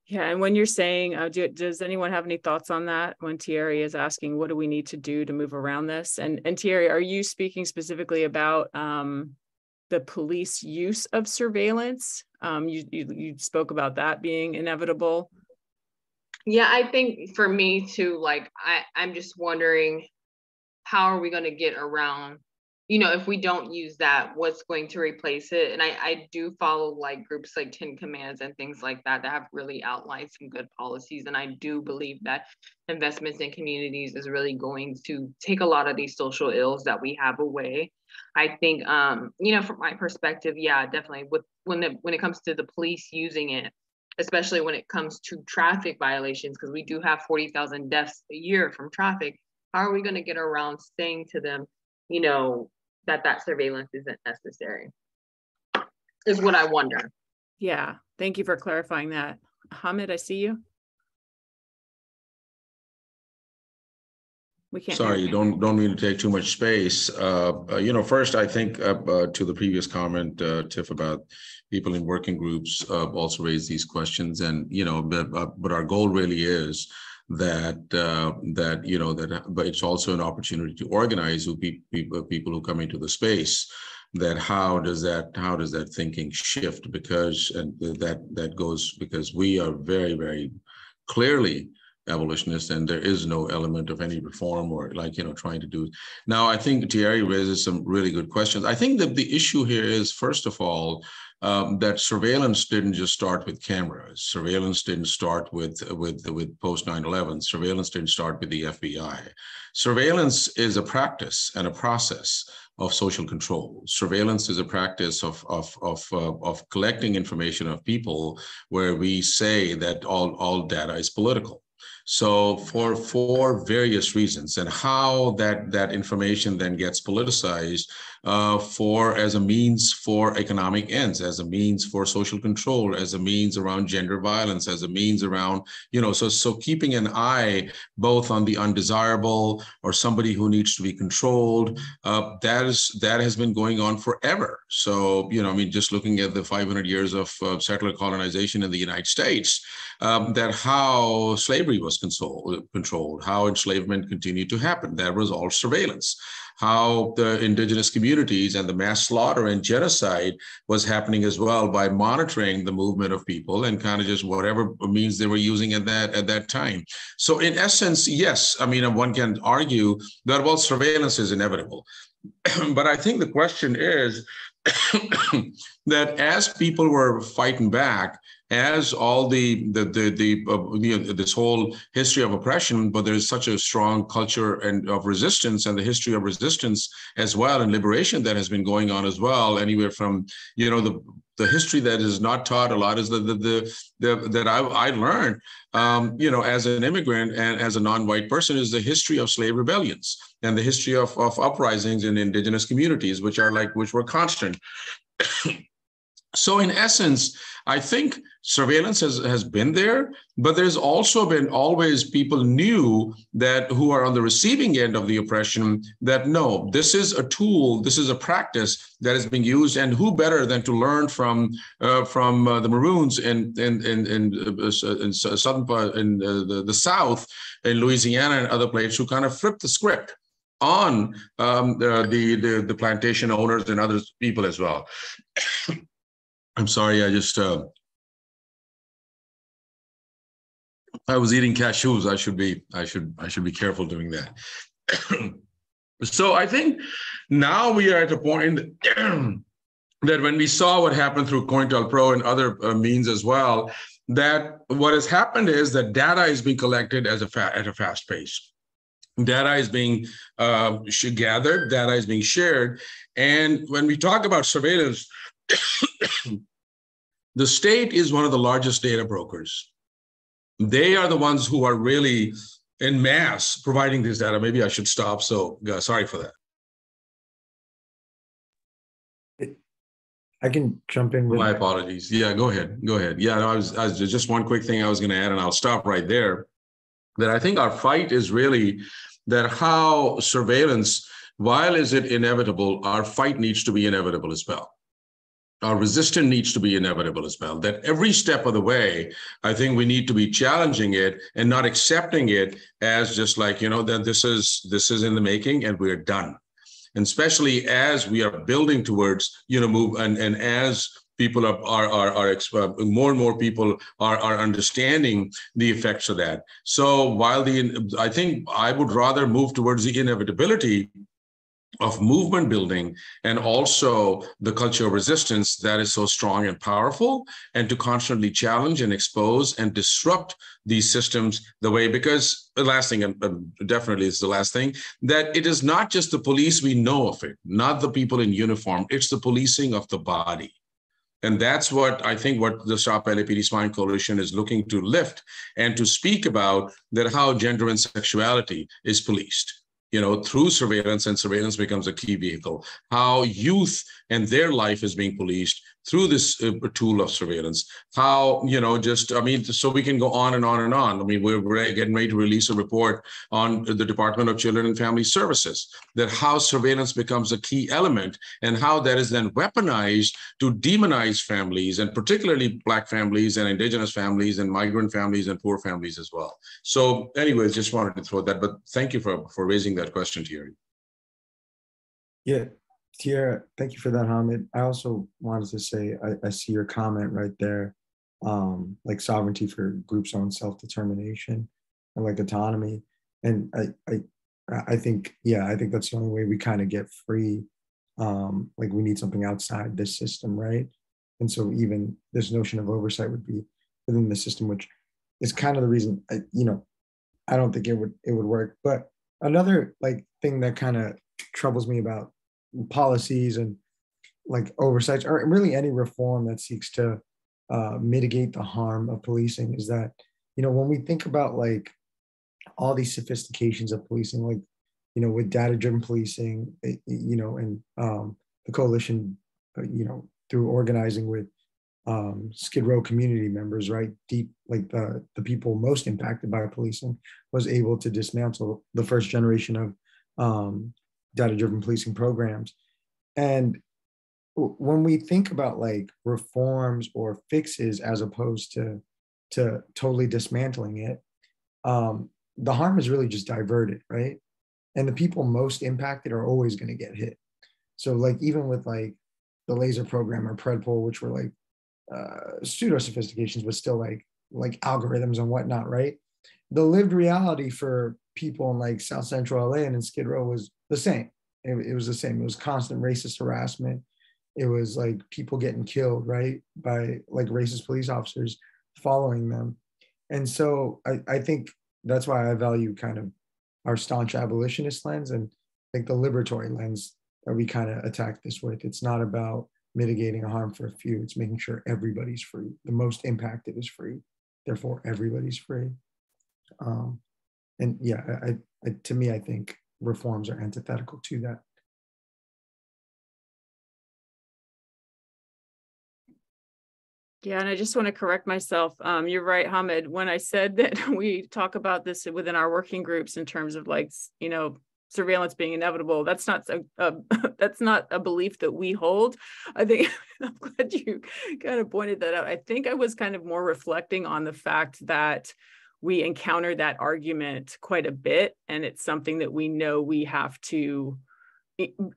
Yeah, and when you're saying, does anyone have any thoughts on that? When Thierry is asking, what do we need to do to move around this? And Thierry, are you speaking specifically about the police use of surveillance? You spoke about that being inevitable. Yeah, I think for me too, like I'm just wondering, how are we going to get around, you know, if we don't use that, what's going to replace it? And I do follow like groups like 10 Commands and things like that have really outlined some good policies. And I do believe that investments in communities is really going to take a lot of these social ills that we have away. I think, you know, from my perspective, yeah, definitely when it comes to the police using it, especially when it comes to traffic violations, because we do have 40,000 deaths a year from traffic. How are we going to get around saying to them, you know, that surveillance isn't necessary, is what I wonder. Yeah, thank you for clarifying that. Hamid, I see you. We can't. Sorry, don't mean to take too much space. You know, first, I think to the previous comment, Tiff, about people in working groups also raise these questions, and you know, but our goal really is that you know that, but it's also an opportunity to organize people who come into the space. That how does that thinking shift? Because and that goes because we are very, very clearly abolitionists, and there is no element of any reform or like, you know, trying to do. Now, I think Thierry raises some really good questions. I think that the issue here is, first of all, that surveillance didn't just start with cameras. Surveillance didn't start with post 9/11. Surveillance didn't start with the FBI. Surveillance is a practice and a process of social control. Surveillance is a practice of collecting information of people where we say that all data is political. So for various reasons, and how that information then gets politicized as a means for economic ends, as a means for social control, as a means around gender violence, as a means around, you know, so keeping an eye both on the undesirable or somebody who needs to be controlled, that has been going on forever. So, you know, I mean, just looking at the 500 years of settler colonization in the United States, that how slavery was controlled, how enslavement continued to happen. That was all surveillance. How the indigenous communities and the mass slaughter and genocide was happening as well by monitoring the movement of people and kind of just whatever means they were using at that time. So in essence, yes, I mean, one can argue that, well, surveillance is inevitable. But I think the question is that as people were fighting back, as all this whole history of oppression, but there's such a strong culture of resistance and the history of resistance as well, and liberation that has been going on as well. Anywhere from, you know, the history that is not taught a lot is that I learned, you know, as an immigrant and as a non-white person, is the history of slave rebellions and the history of uprisings in indigenous communities, which were constant. So in essence, I think surveillance has been there, but there's also been always people knew that who are on the receiving end of the oppression that no, this is a tool, this is a practice that is being used, and who better than to learn from the Maroons in southern part in the South, in Louisiana and other places, who kind of flipped the script on the plantation owners and other people as well. I'm sorry, I just I was eating cashews. I should be careful doing that. So I think now we are at a point that when we saw what happened through COINTELPRO and other means as well, that what has happened is that data is being collected at a fast pace. Data is being gathered, data is being shared. And when we talk about surveillance, the state is one of the largest data brokers. They are the ones who are really en masse providing this data. Maybe I should stop. So sorry for that. I can jump in with my apologies. Yeah, go ahead. Yeah, no, I was just one quick thing I was going to add, and I'll stop right there. That I think our fight is really that how surveillance, while is it inevitable, our fight needs to be inevitable as well. Our resistance needs to be inevitable as well. That every step of the way, I think we need to be challenging it and not accepting it as just like, that this is in the making and we're done. And especially as we are building towards, move and as people are more and more people are understanding the effects of that. So while I think I would rather move towards the inevitability of movement building and also the culture of resistance that is so strong and powerful, and to constantly challenge and expose and disrupt these systems the way, because the last thing, and definitely is the last thing, that it is not just the police we know of it, not the people in uniform, it's the policing of the body. And that's what I think what the Stop LAPD Spying Coalition is looking to lift and to speak about, that how gender and sexuality is policed, through surveillance, and surveillance becomes a key vehicle. How youth and their life is being policed through this tool of surveillance. How, so we can go on and on and on. I mean, we're getting ready to release a report on the Department of Children and Family Services, that how surveillance becomes a key element and how that is then weaponized to demonize families, and particularly Black families and Indigenous families and migrant families and poor families as well. So anyways, just wanted to throw that, but thank you for raising that question, Thierry. Yeah. Tiara, thank you for that, Hamid. I also wanted to say, I see your comment right there, like sovereignty for groups' own self-determination and like autonomy. And I think that's the only way we kind of get free. Like we need something outside this system, right? And so even this notion of oversight would be within the system, which is kind of the reason, I don't think it would work. But another like thing that kind of troubles me about policies and like oversights, or really any reform that seeks to mitigate the harm of policing, is that, when we think about like all these sophistications of policing, like, with data-driven policing, and the coalition, through organizing with Skid Row community members, right? Deep, like the people most impacted by policing, was able to dismantle the first generation of data-driven policing programs. And when we think about like reforms or fixes as opposed to totally dismantling it, the harm is really just diverted, right? And the people most impacted are always going to get hit. So like even with like the laser program or Predpol, which were like pseudo sophistications, but still like algorithms and whatnot, right? The lived reality for people in like South Central LA and in Skid Row was the same. It was the same. It was constant racist harassment. It was like people getting killed, right, by like racist police officers following them. And so I think that's why I value kind of our staunch abolitionist lens and like the liberatory lens that we kind of attack this with. It's not about mitigating a harm for a few. It's making sure everybody's free. The most impacted is free. Therefore, everybody's free. And yeah, to me, I think reforms are antithetical to that. Yeah, and I just want to correct myself. You're right, Hamid. When I said that we talk about this within our working groups in terms of like, you know, surveillance being inevitable, that's not that's not a belief that we hold. I think I'm glad you kind of pointed that out. I think I was kind of more reflecting on the fact that we encounter that argument quite a bit, and it's something that we know we have to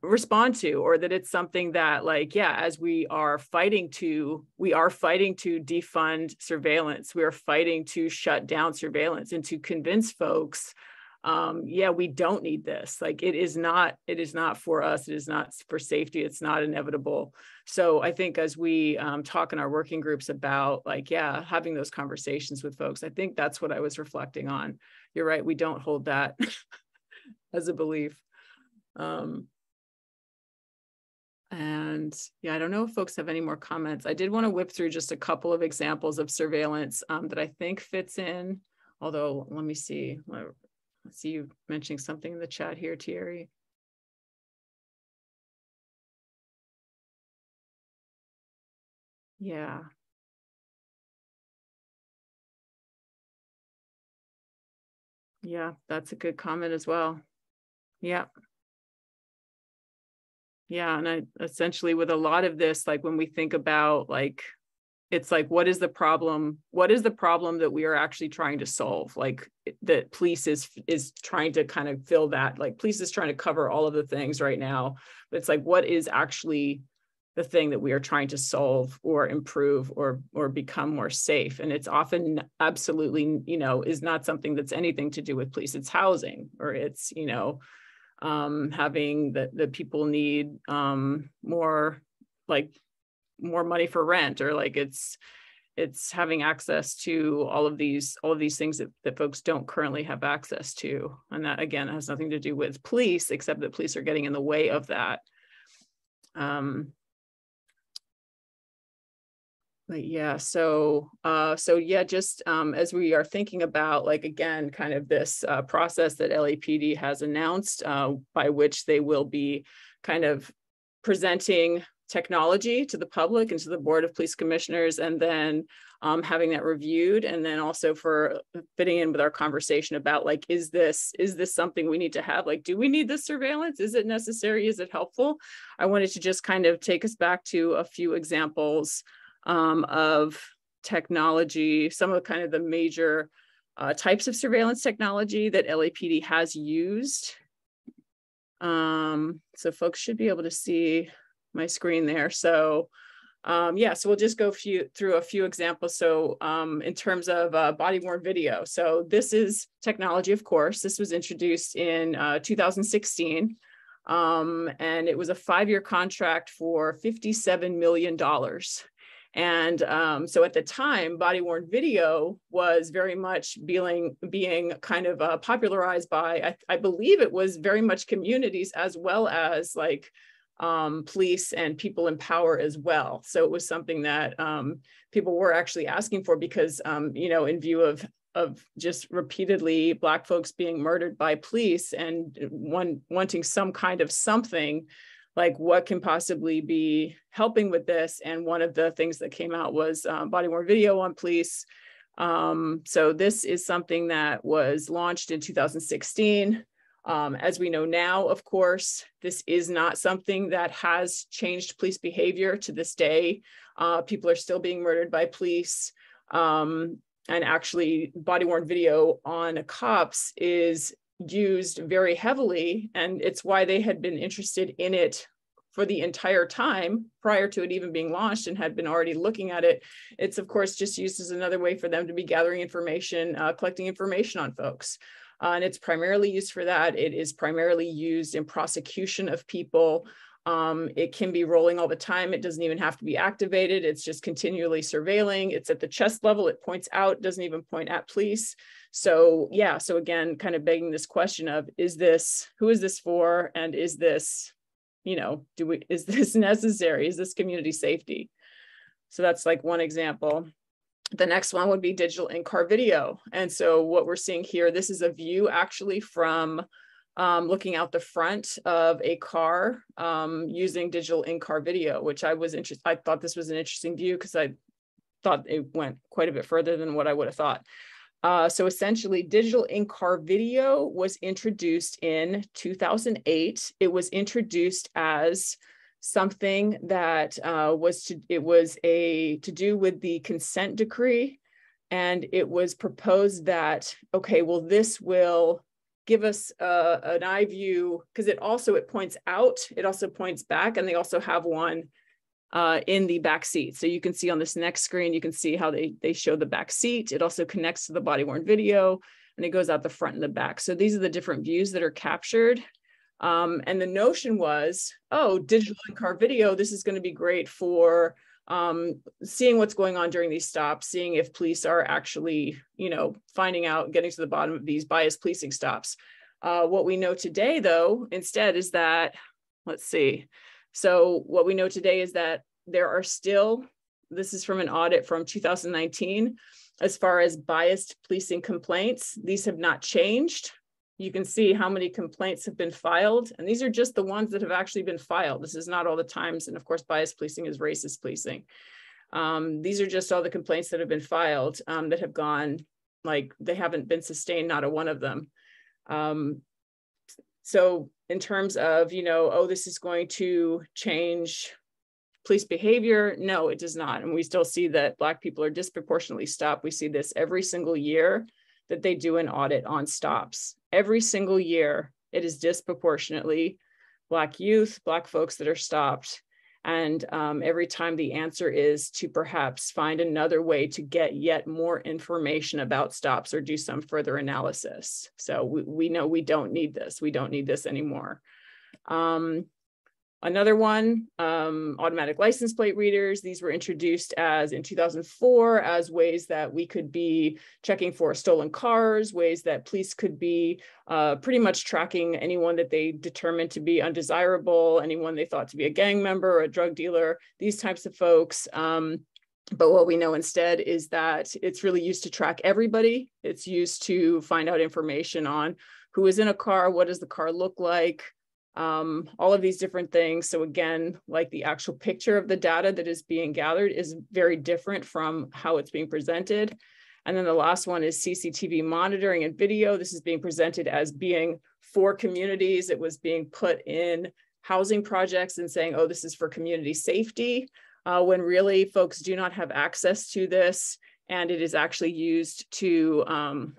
respond to, or that it's something that, like, yeah, as we are fighting to defund surveillance, we are fighting to shut down surveillance and to convince folks, yeah, we don't need this. Like, it is not for us, it is not for safety, it's not inevitable. So I think as we talk in our working groups about, like, yeah, having those conversations with folks, I think that's what I was reflecting on. You're right, we don't hold that as a belief. And yeah, I don't know if folks have any more comments. I did want to whip through just a couple of examples of surveillance that I think fits in, although let me see. Let's see you mentioning something in the chat here, Thierry. Yeah. Yeah, that's a good comment as well. Yeah. Yeah, and I essentially, with a lot of this, like when we think about, like, it's like, what is the problem? What is the problem that we are actually trying to solve? Like, that police is trying to kind of fill that, like, police is trying to cover all of the things right now. But it's like, what is actually the thing that we are trying to solve or improve or become more safe? And it's often absolutely, you know, is not something that's anything to do with police. It's housing, or it's, you know, having the people need more money for rent, or like it's having access to all of these things that folks don't currently have access to. And that, again, has nothing to do with police, except that police are getting in the way of that. But yeah, so yeah, just as we are thinking about, like, again, kind of this process that LAPD has announced, by which they will be kind of presenting technology to the public and to the Board of Police Commissioners, and then having that reviewed, and then also for fitting in with our conversation about, like, is this something we need to have? Like, do we need this surveillance? Is it necessary? Is it helpful? I wanted to just kind of take us back to a few examples of technology, some of kind of the major types of surveillance technology that LAPD has used. So folks should be able to see my screen there. So yeah, so we'll just go through a few examples. So in terms of body-worn video, so this is technology, of course. This was introduced in 2016. And it was a 5-year contract for $57 million. And so at the time, body-worn video was very much being kind of popularized by, I believe it was very much communities, as well as like police and people in power as well. So it was something that people were actually asking for, because, you know, in view of just repeatedly Black folks being murdered by police, and wanting some kind of something, like, what can possibly be helping with this? And one of the things that came out was body-worn video on police. So this is something that was launched in 2016. As we know now, of course, this is not something that has changed police behavior to this day. People are still being murdered by police. And actually, body-worn video on cops is used very heavily, and it's why they had been interested in it for the entire time prior to it even being launched, and had been already looking at it. It's, of course, just used as another way for them to be gathering information, collecting information on folks. And it's primarily used for that. It is primarily used in prosecution of people. It can be rolling all the time. It doesn't even have to be activated. It's just continually surveilling. It's at the chest level. It points out, doesn't even point at police. So yeah, so again, kind of begging this question of, who is this for? And is this, you know, is this necessary? Is this community safety? So that's like one example. The next one would be digital in-car video. And so what we're seeing here, this is a view actually from looking out the front of a car using digital in-car video, which I thought this was an interesting view, because I thought it went quite a bit further than what I would have thought. So essentially, digital in-car video was introduced in 2008. It was introduced as something that was to do with the consent decree. And it was proposed that, okay, well, this will give us an eye view, because it points out, it also points back, and they also have one in the back seat. So you can see on this next screen, you can see how they show the back seat. It also connects to the body worn video, and it goes out the front and the back. So these are the different views that are captured. And the notion was, oh, digital in-car video, this is going to be great for seeing what's going on during these stops, seeing if police are actually, finding out, getting to the bottom of these biased policing stops. What we know today, though, instead is that, let's see. So what we know today is that there are still, this is from an audit from 2019, as far as biased policing complaints, these have not changed. You can see how many complaints have been filed, and these are just the ones that have actually been filed. This is not all the times, and of course, biased policing is racist policing. These are just all the complaints that have been filed that have gone, like, they haven't been sustained, not a one of them. So in terms of, oh, this is going to change police behavior, no, it does not. And we still see that Black people are disproportionately stopped. We see this every single year that they do an audit on stops. Every single year, it is disproportionately Black youth, Black folks that are stopped. And every time the answer is to perhaps find another way to get yet more information about stops or do some further analysis. So we know we don't need this. We don't need this anymore. Another one, automatic license plate readers. These were introduced in 2004 as ways that we could be checking for stolen cars, ways that police could be pretty much tracking anyone that they determined to be undesirable, anyone they thought to be a gang member or a drug dealer, these types of folks. But what we know instead is that it's really used to track everybody. It's used to find out information on who is in a car, what does the car look like, all of these different things. So again, like the actual picture of the data that is being gathered is very different from how it's being presented. And then the last one is CCTV monitoring and video. This is being presented as being for communities. It was being put in housing projects and saying, oh, this is for community safety, when really folks do not have access to this. And it is actually used to,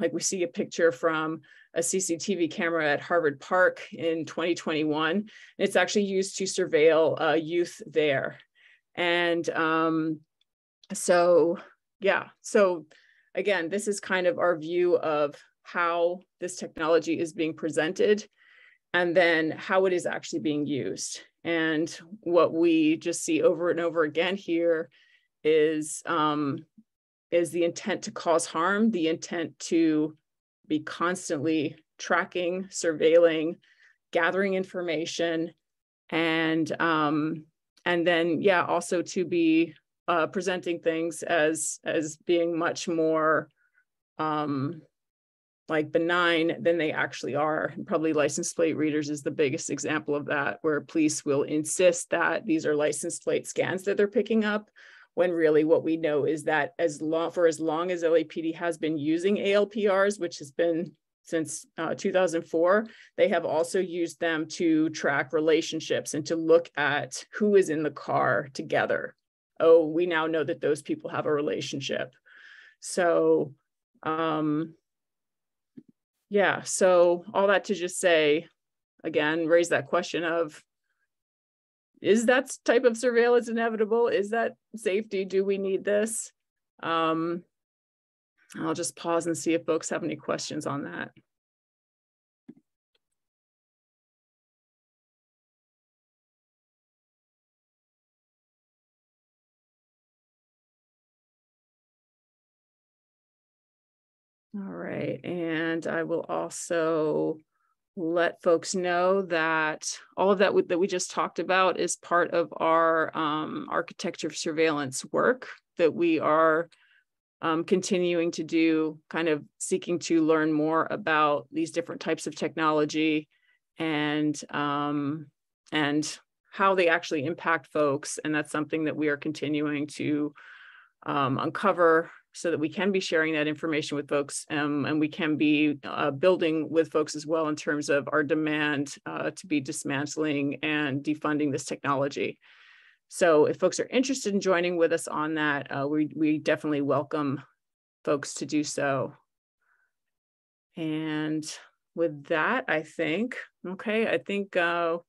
like we see a picture from a CCTV camera at Harvard Park in 2021. And it's actually used to surveil youth there. And so again, this is kind of our view of how this technology is being presented and then how it is actually being used. And what we just see over and over again here is the intent to cause harm, the intent to be constantly tracking, surveilling, gathering information, and then also to be presenting things as being much more like benign than they actually are. And probably license plate readers is the biggest example of that, where police will insist that these are license plate scans that they're picking up, when really what we know is that for as long as LAPD has been using ALPRs, which has been since 2004, they have also used them to track relationships and to look at who is in the car together. Oh, we now know that those people have a relationship. So, so all that to just say, again, raise that question of, is that type of surveillance inevitable? Is that safety? Do we need this? I'll just pause and see if folks have any questions on that. All right, and I will also let folks know that all of that that we just talked about is part of our architecture of surveillance work that we are continuing to do, kind of seeking to learn more about these different types of technology and how they actually impact folks. And that's something that we are continuing to uncover so that we can be sharing that information with folks, and we can be building with folks as well in terms of our demand to be dismantling and defunding this technology. So if folks are interested in joining with us on that, we definitely welcome folks to do so. And with that, I think if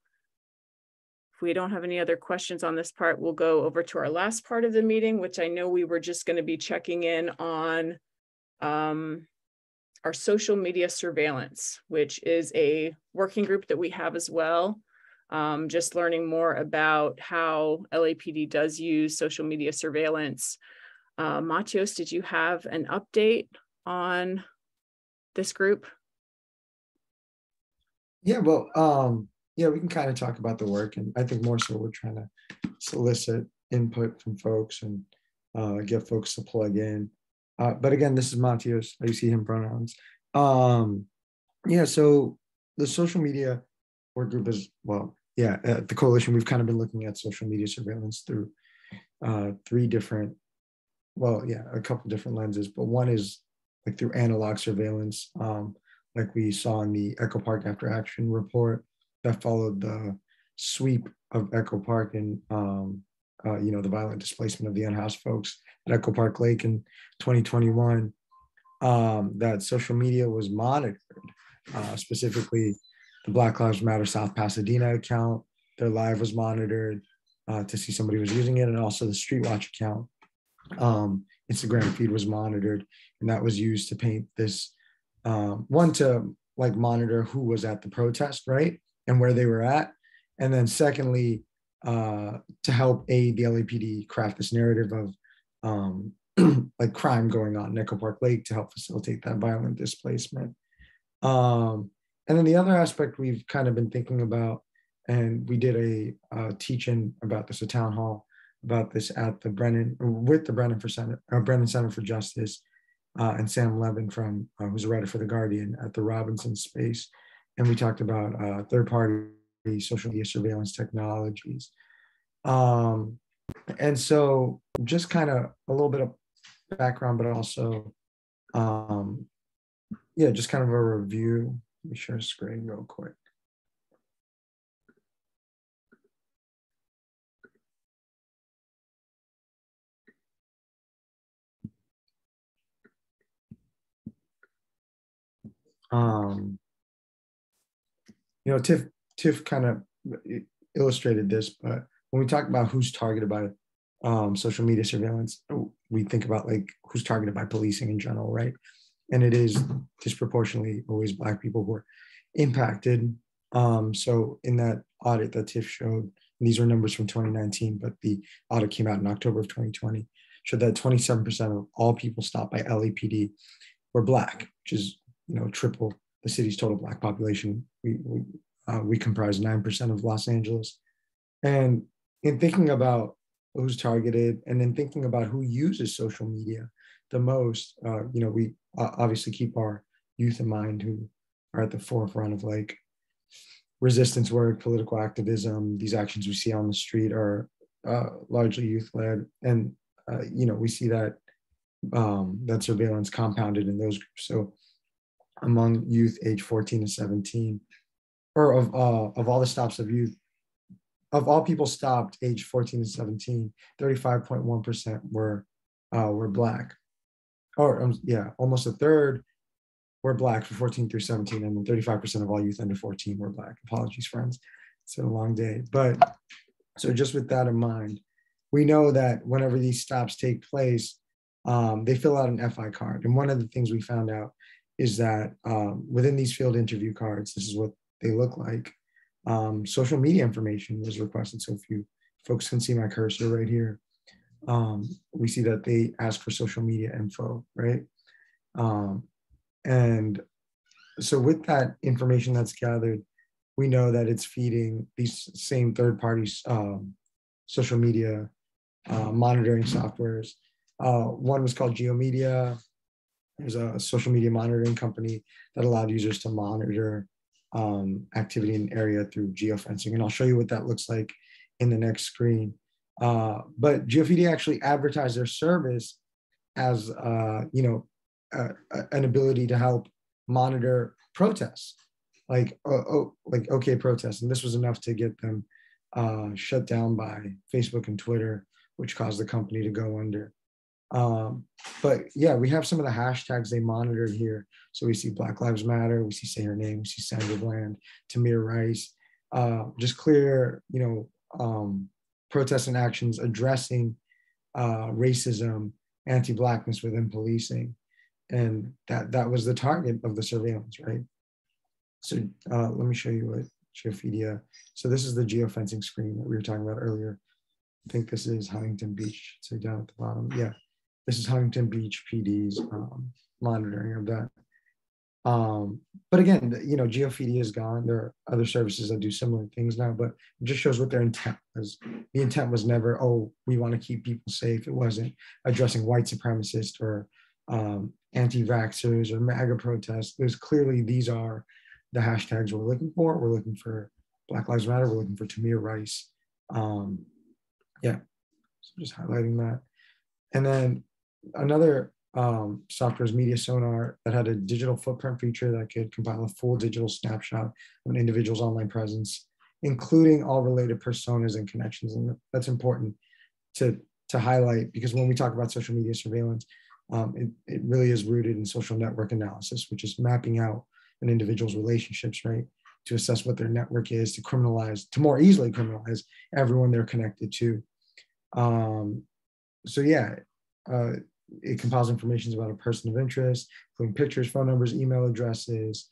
we don't have any other questions on this part, we'll go over to our last part of the meeting, which I know we were just going to be checking in on our social media surveillance, which is a working group that we have as well. Just learning more about how LAPD does use social media surveillance. Matios, did you have an update on this group? Yeah, well, yeah, we can kind of talk about the work, and I think more so we're trying to solicit input from folks and get folks to plug in. But again, this is Matios. I see him pronouns. Yeah, so the social media work group is, well, yeah, at the coalition, we've kind of been looking at social media surveillance through three different, well, yeah, a couple different lenses, but one is like through analog surveillance, like we saw in the Echo Park After Action report that followed the sweep of Echo Park and the violent displacement of the unhoused folks at Echo Park Lake in 2021. That social media was monitored, specifically the Black Lives Matter South Pasadena account. Their live was monitored to see somebody was using it, and also the Street Watch account. Instagram feed was monitored, and that was used to paint this one, to like monitor who was at the protest, right, and where they were at, and then secondly, to help aid the LAPD craft this narrative of like crime going on in Echo Park Lake to help facilitate that violent displacement. And then the other aspect we've kind of been thinking about, and we did a teach-in about this, a town hall about this at the Brennan Center for Justice, and Sam Levin from who's a writer for The Guardian at the Robinson space, and we talked about third-party social media surveillance technologies. And so just kind of a little bit of background, but also yeah, just kind of a review. Let me share a screen real quick. Tiff kind of illustrated this, but when we talk about who's targeted by social media surveillance, we think about like who's targeted by policing in general, right? And it is disproportionately always Black people who are impacted. So in that audit that Tiff showed, these are numbers from 2019, but the audit came out in October of 2020, showed that 27% of all people stopped by LAPD were Black, which is triple the city's total Black population. We comprise 9% of Los Angeles. And in thinking about who's targeted, and then thinking about who uses social media the most, we obviously keep our youth in mind, who are at the forefront of like resistance work, political activism. These actions we see on the street are largely youth-led, and we see that that surveillance compounded in those groups. So among youth age 14 to 17, or of all the stops of youth, of all people stopped age 14 to 17, 35.1% were Black. Or almost a third were Black for 14 through 17, and then 35% of all youth under 14 were Black. Apologies, friends. It's a long day. But so just with that in mind, we know that whenever these stops take place, they fill out an FI card. And one of the things we found out is that within these field interview cards, this is what they look like. Social media information was requested. So if you folks can see my cursor right here, we see that they ask for social media info, right? And so with that information that's gathered, we know that it's feeding these same third parties social media monitoring softwares. One was called GeoMedia. There's a social media monitoring company that allowed users to monitor activity in an area through geofencing. And I'll show you what that looks like in the next screen. But GeoPD actually advertised their service as, an ability to help monitor protests, like OK protests. And this was enough to get them shut down by Facebook and Twitter, which caused the company to go under. But yeah, we have some of the hashtags they monitored here. So we see Black Lives Matter, we see Say Her Name, we see Sandra Bland, Tamir Rice, just clear, protests and actions addressing racism, anti-Blackness within policing. And that was the target of the surveillance, right? So let me show you what Geophidia. So this is the geofencing screen that we were talking about earlier. I think this is Huntington Beach. So down at the bottom, yeah. This is Huntington Beach PD's monitoring of that. But again, Geophidia is gone. There are other services that do similar things now, but it just shows what their intent was. The intent was never, oh, we want to keep people safe. It wasn't addressing white supremacists or anti-vaxxers or MAGA protests. There's clearly, these are the hashtags we're looking for. We're looking for Black Lives Matter. We're looking for Tamir Rice. Yeah, so just highlighting that. And then another software is Media Sonar that had a digital footprint feature that could compile a full digital snapshot of an individual's online presence, including all related personas and connections. And that's important to highlight, because when we talk about social media surveillance, it really is rooted in social network analysis, which is mapping out an individual's relationships, right, to assess what their network is, to more easily criminalize everyone they're connected to. So yeah, it compiles information about a person of interest, including pictures, phone numbers, email addresses,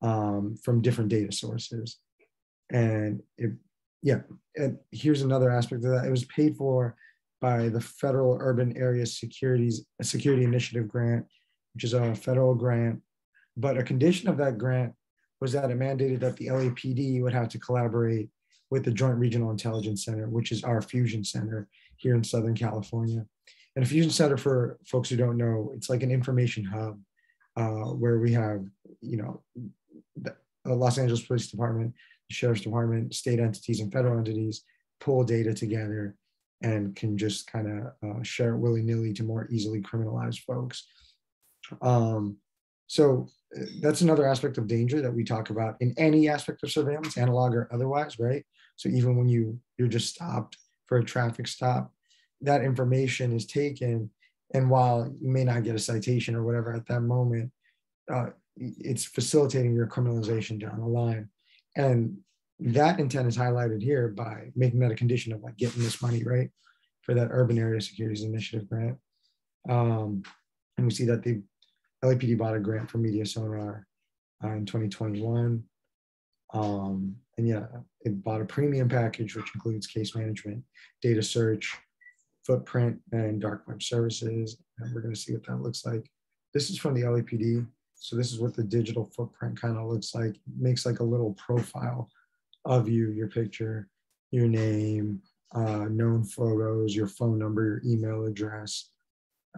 from different data sources. And and here's another aspect of that. It was paid for by the Federal Urban Area Security Initiative Grant, which is a federal grant. But a condition of that grant was that it mandated that the LAPD would have to collaborate with the Joint Regional Intelligence Center, which is our fusion center here in Southern California. And a fusion center, for folks who don't know, it's like an information hub where we have, the Los Angeles Police Department, the Sheriff's Department, state entities, and federal entities pull data together and can just kind of share it willy-nilly to more easily criminalize folks. So that's another aspect of danger that we talk about in any aspect of surveillance, analog or otherwise, right? So even when you're just stopped for a traffic stop, that information is taken, and while you may not get a citation or whatever at that moment, it's facilitating your criminalization down the line. And that intent is highlighted here by making that a condition of like getting this money, right, for that Urban Area Securities Initiative grant. And we see that the LAPD bought a grant from Media Sonar in 2021. And yeah, it bought a premium package, which includes case management, data search, footprint, and dark web services. And we're going to see what that looks like. This is from the LAPD. So this is what the digital footprint kind of looks like. It makes like a little profile of you, your picture, your name, known photos, your phone number, your email address,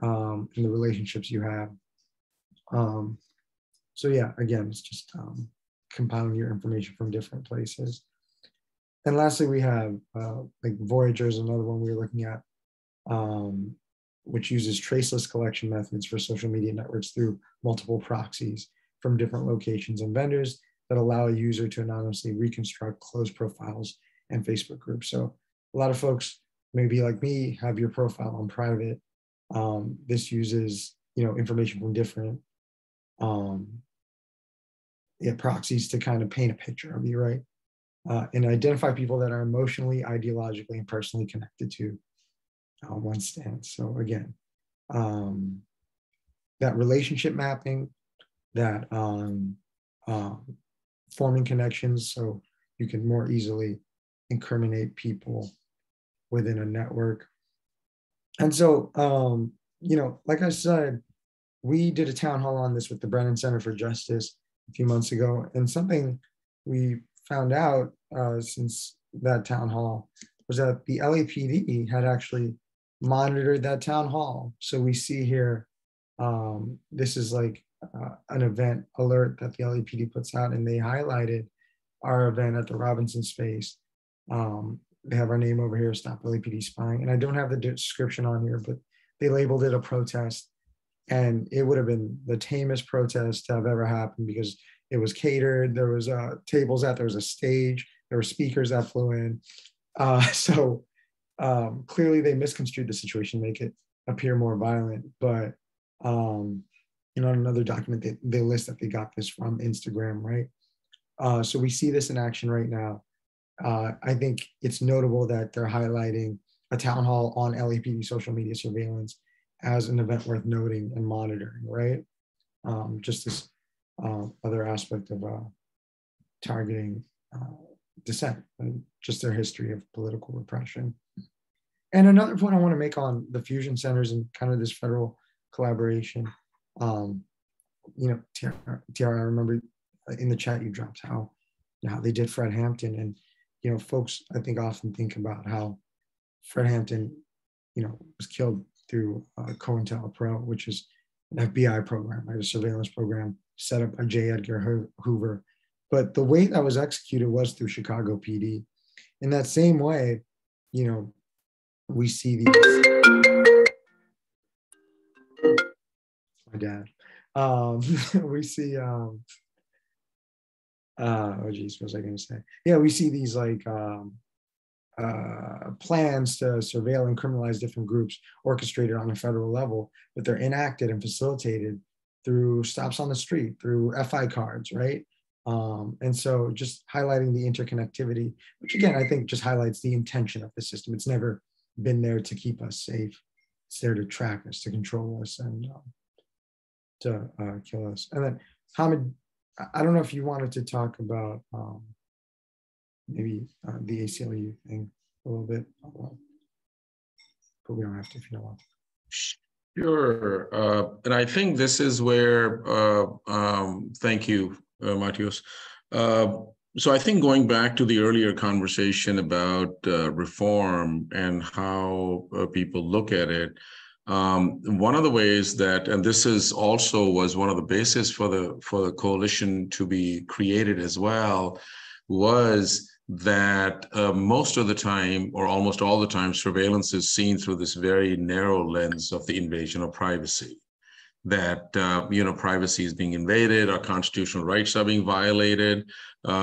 and the relationships you have. So yeah, again, it's just compiling your information from different places. And lastly, we have like Voyager is another one we were looking at, which uses traceless collection methods for social media networks through multiple proxies from different locations and vendors that allow a user to anonymously reconstruct closed profiles and Facebook groups. So a lot of folks, maybe like me, have your profile on private. This uses, information from different proxies to kind of paint a picture of you, right? And identify people that are emotionally, ideologically, and personally connected to one stance. So again, that relationship mapping, that forming connections so you can more easily incriminate people within a network. And so, like I said, we did a town hall on this with the Brennan Center for Justice a few months ago. And something we found out since that town hall was that the LAPD had actually monitored that town hall. So we see here, this is like an event alert that the LAPD puts out, and they highlighted our event at the Robinson space they have our name over here, Stop LAPD Spying. And I don't have the description on here, but they labeled it a protest. And it would have been the tamest protest to have ever happened because it was catered. There was tables out, there was a stage, there were speakers that flew in. So clearly they misconstrued the situation, make it appear more violent. But you know, another document, they list that they got this from Instagram, right? So we see this in action right now. I think it's notable that they're highlighting a town hall on LAPD social media surveillance as an event worth noting and monitoring, right? Just this other aspect of targeting dissent and just their history of political repression. And another point I want to make on the fusion centers and kind of this federal collaboration, you know, Tiara, I remember in the chat you dropped how they did Fred Hampton, and you know, folks I think often think about how Fred Hampton, you know, was killed through COINTELPRO, which is an FBI program, right, a surveillance program set up by J. Edgar Hoover. But the way that was executed was through Chicago PD. In that same way, you know, we see these. My dad. We see. Oh geez, what was I going to say? Yeah, we see these like plans to surveil and criminalize different groups orchestrated on a federal level, but they're enacted and facilitated through stops on the street, through FI cards, right? And so just highlighting the interconnectivity, which again, I think just highlights the intention of the system. It's never been there to keep us safe. It's there to track us, to control us, and to kill us. And then Hamid, I don't know if you wanted to talk about maybe the ACLU thing a little bit, but we don't have to if you don't want to. Sure. And I think this is where, thank you, Matthias. So I think going back to the earlier conversation about reform and how people look at it, one of the ways that, and this is also was one of the basis for the coalition to be created as well, was that most of the time, or almost all the time, surveillance is seen through this very narrow lens of the invasion of privacy. That you know, privacy is being invaded, our constitutional rights are being violated,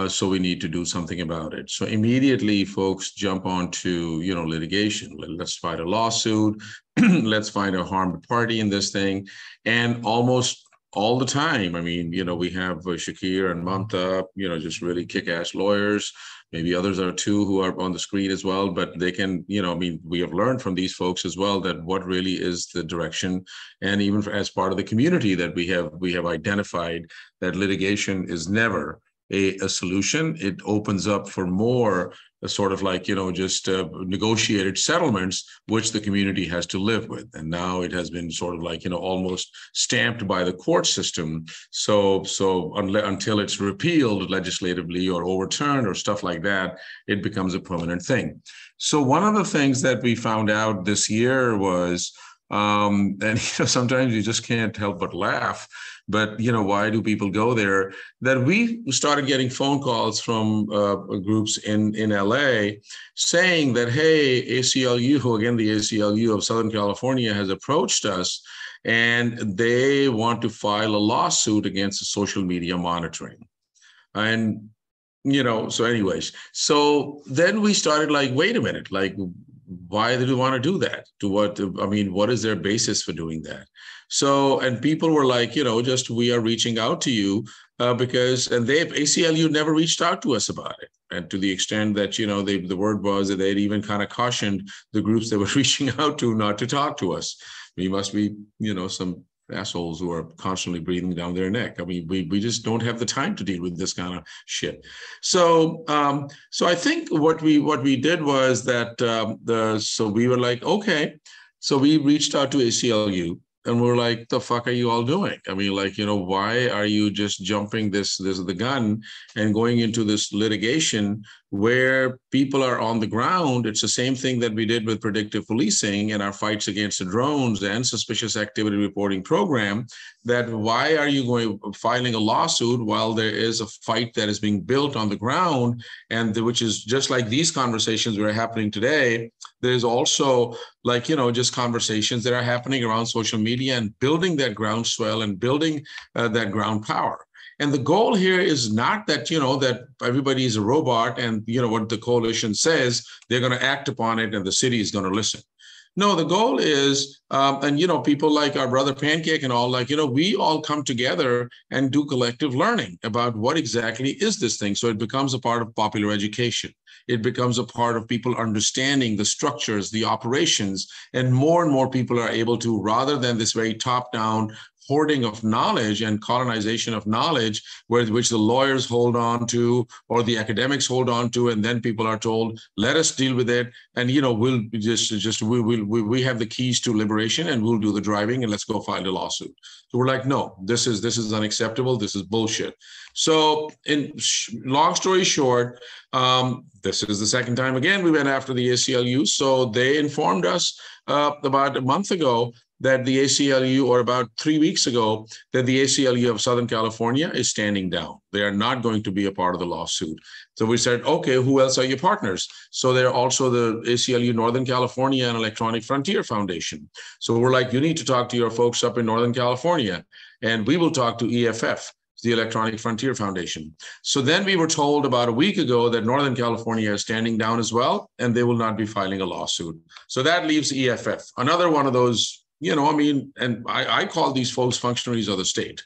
so we need to do something about it. So immediately, folks jump onto, you know, litigation. Let's fight a lawsuit. Let's find a harmed party in this thing, and almost all the time, I mean, you know, we have Shakir and Mamta, you know, just really kick-ass lawyers. Maybe others are too who are on the screen as well, but they can, you know, I mean, we have learned from these folks as well that what really is the direction, and even as part of the community that we have identified that litigation is never a solution. It opens up for more sort of like, you know, just negotiated settlements, which the community has to live with. And now it has been sort of like, you know, almost stamped by the court system. So until it's repealed legislatively or overturned or stuff like that, it becomes a permanent thing. So one of the things that we found out this year was, and you know, sometimes you just can't help but laugh, but you know, why do people go there? That we started getting phone calls from groups in LA saying that, hey, ACLU, who again, the ACLU of Southern California has approached us and they want to file a lawsuit against social media monitoring. And you know, so anyways, so then we started like, wait a minute, like, why do they want to do that? To what, I mean, what is their basis for doing that? So, and people were like, you know, just, we are reaching out to you because, and ACLU never reached out to us about it. And to the extent that, you know, the word was that they'd even kind of cautioned the groups they were reaching out to not to talk to us. We must be, you know, some assholes who are constantly breathing down their neck. I mean, we just don't have the time to deal with this kind of shit. So so I think what we did was that so we were like, okay, so we reached out to ACLU and we're like, the fuck are you all doing? I mean, like, you know, why are you just jumping the gun and going into this litigation where people are on the ground. It's the same thing that we did with predictive policing and our fights against the drones and suspicious activity reporting program, that why are you filing a lawsuit while there is a fight that is being built on the ground, and which is just like these conversations that are happening today. There's also just conversations that are happening around social media and building that groundswell and building that ground power. And the goal here is not that, that everybody is a robot and, what the coalition says, they're going to act upon it and the city is going to listen. No, the goal is, people like our brother Pancake and all, we all come together and do collective learning about what exactly is this thing. So it becomes a part of popular education. It becomes a part of people understanding the structures, the operations, and more people are able to, rather than this very top-down hoarding of knowledge and colonization of knowledge, which the lawyers hold on to or the academics hold on to, and then people are told, let us deal with it, and we'll we have the keys to liberation and we'll do the driving and let's go file a lawsuit. So we're like, no, this is unacceptable. This is bullshit. So long story short, this is the second time again we went after the ACLU. So they informed us about a month ago that the ACLU, or about 3 weeks ago, that the ACLU of Southern California is standing down. They are not going to be a part of the lawsuit. So we said, okay, who else are your partners? So they're also the ACLU Northern California and Electronic Frontier Foundation. So we're like, you need to talk to your folks up in Northern California, and we will talk to EFF, the Electronic Frontier Foundation. So then we were told about a week ago that Northern California is standing down as well, and they will not be filing a lawsuit. So that leaves EFF, another one of those, and I call these folks functionaries of the state,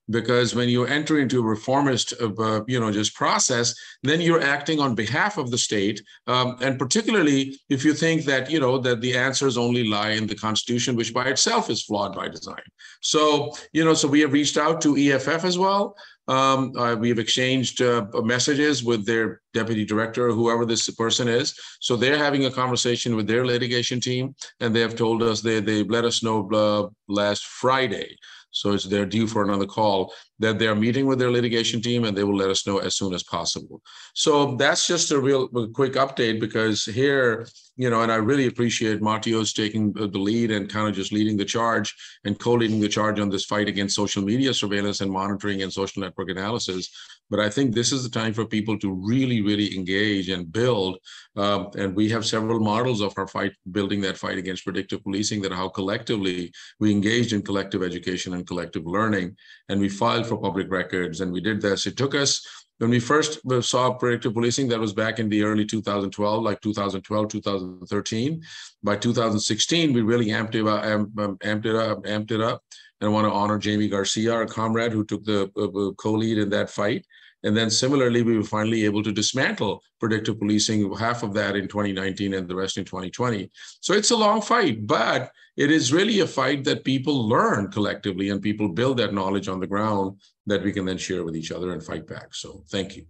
because when you enter into a reformist, just process, then you're acting on behalf of the state. And particularly if you think that, that the answers only lie in the Constitution, which by itself is flawed by design. So, so we have reached out to EFF as well. We have exchanged messages with their deputy director, whoever this person is. So they're having a conversation with their litigation team, and they have told us, they let us know last Friday. So they're due for another call, that they're meeting with their litigation team and they will let us know as soon as possible. So that's just a real quick update, because here, and I really appreciate Matios taking the lead and kind of just leading the charge and co-leading the charge on this fight against social media surveillance and monitoring and social network analysis. But I think this is the time for people to really, really engage and build. And we have several models of our fight, building that fight against predictive policing, that how collectively we engaged in collective education and collective learning. And we filed for public records, and we did this. It took us, when we first saw predictive policing, that was back in the early 2012, like 2012, 2013. By 2016, we really amped it up. And I want to honor Jamie Garcia, our comrade, who took the co-lead in that fight. And then similarly, we were finally able to dismantle predictive policing, half of that in 2019 and the rest in 2020. So it's a long fight, but it is really a fight that people learn collectively and people build that knowledge on the ground that we can then share with each other and fight back. So thank you.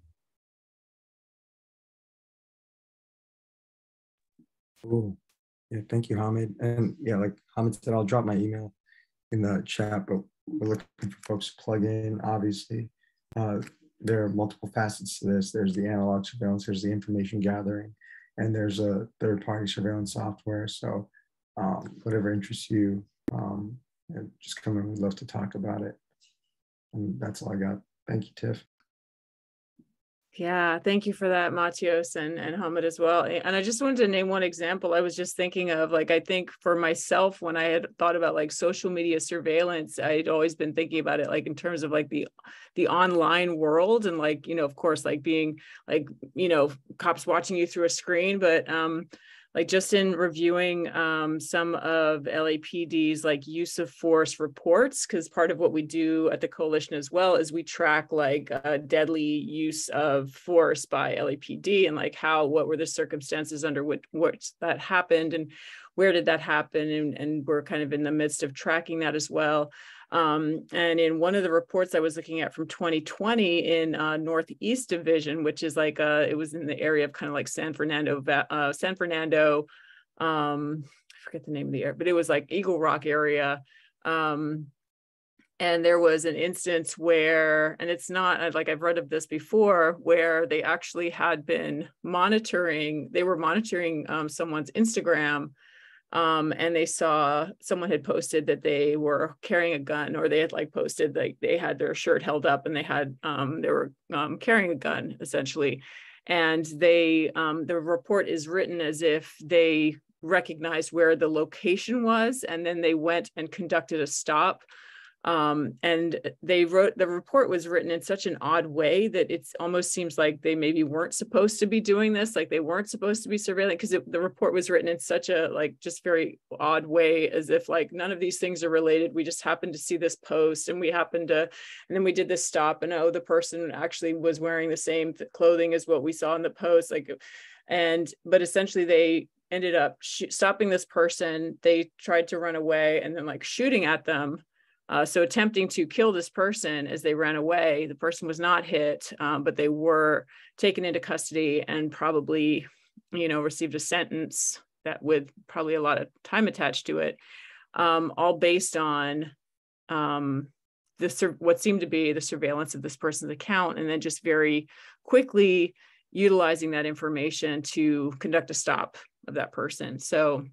Cool. Yeah, thank you, Hamid. And yeah, like Hamid said, I'll drop my email in the chat, but we're looking for folks to plug in, obviously. There are multiple facets to this. There's the analog surveillance, there's the information gathering, and there's a third-party surveillance software. So whatever interests you, just come in. We'd love to talk about it. And that's all I got. Thank you, Tiff. Yeah, thank you for that, Matios and Hamid as well. And I just wanted to name one example. I was just thinking of, like, I think for myself, when I had thought about like social media surveillance, I'd always been thinking about it like in terms of like the online world, and like, of course, like being like, cops watching you through a screen, but like just in reviewing some of LAPD's like use of force reports, because part of what we do at the coalition as well is we track like deadly use of force by LAPD, and like what were the circumstances under which that happened and where did that happen, and we're kind of in the midst of tracking that as well. And in one of the reports I was looking at from 2020 in Northeast Division, which is like, it was in the area of kind of like San Fernando, I forget the name of the area, but it was like Eagle Rock area. And there was an instance where, and it's not like I've read of this before, where they actually had been monitoring, they were monitoring someone's Instagram, and they saw someone had posted that they were carrying a gun, or they had like posted like they had their shirt held up and they had they were carrying a gun essentially. And they the report is written as if they recognized where the location was, and then they went and conducted a stop. And they wrote, the report was written in such an odd way that it almost seems like they maybe weren't supposed to be doing this, like they weren't supposed to be surveilling, because the report was written in such a like just very odd way, as if like none of these things are related. We just happened to see this post and we happened to, and then we did this stop, and oh, the person actually was wearing the same clothing as what we saw in the post, like, but essentially they ended up stopping this person. They tried to run away and then like shooting at them. So attempting to kill this person as they ran away. The person was not hit, but they were taken into custody and probably, received a sentence that with probably a lot of time attached to it, all based on what seemed to be the surveillance of this person's account, and then just very quickly utilizing that information to conduct a stop of that person. So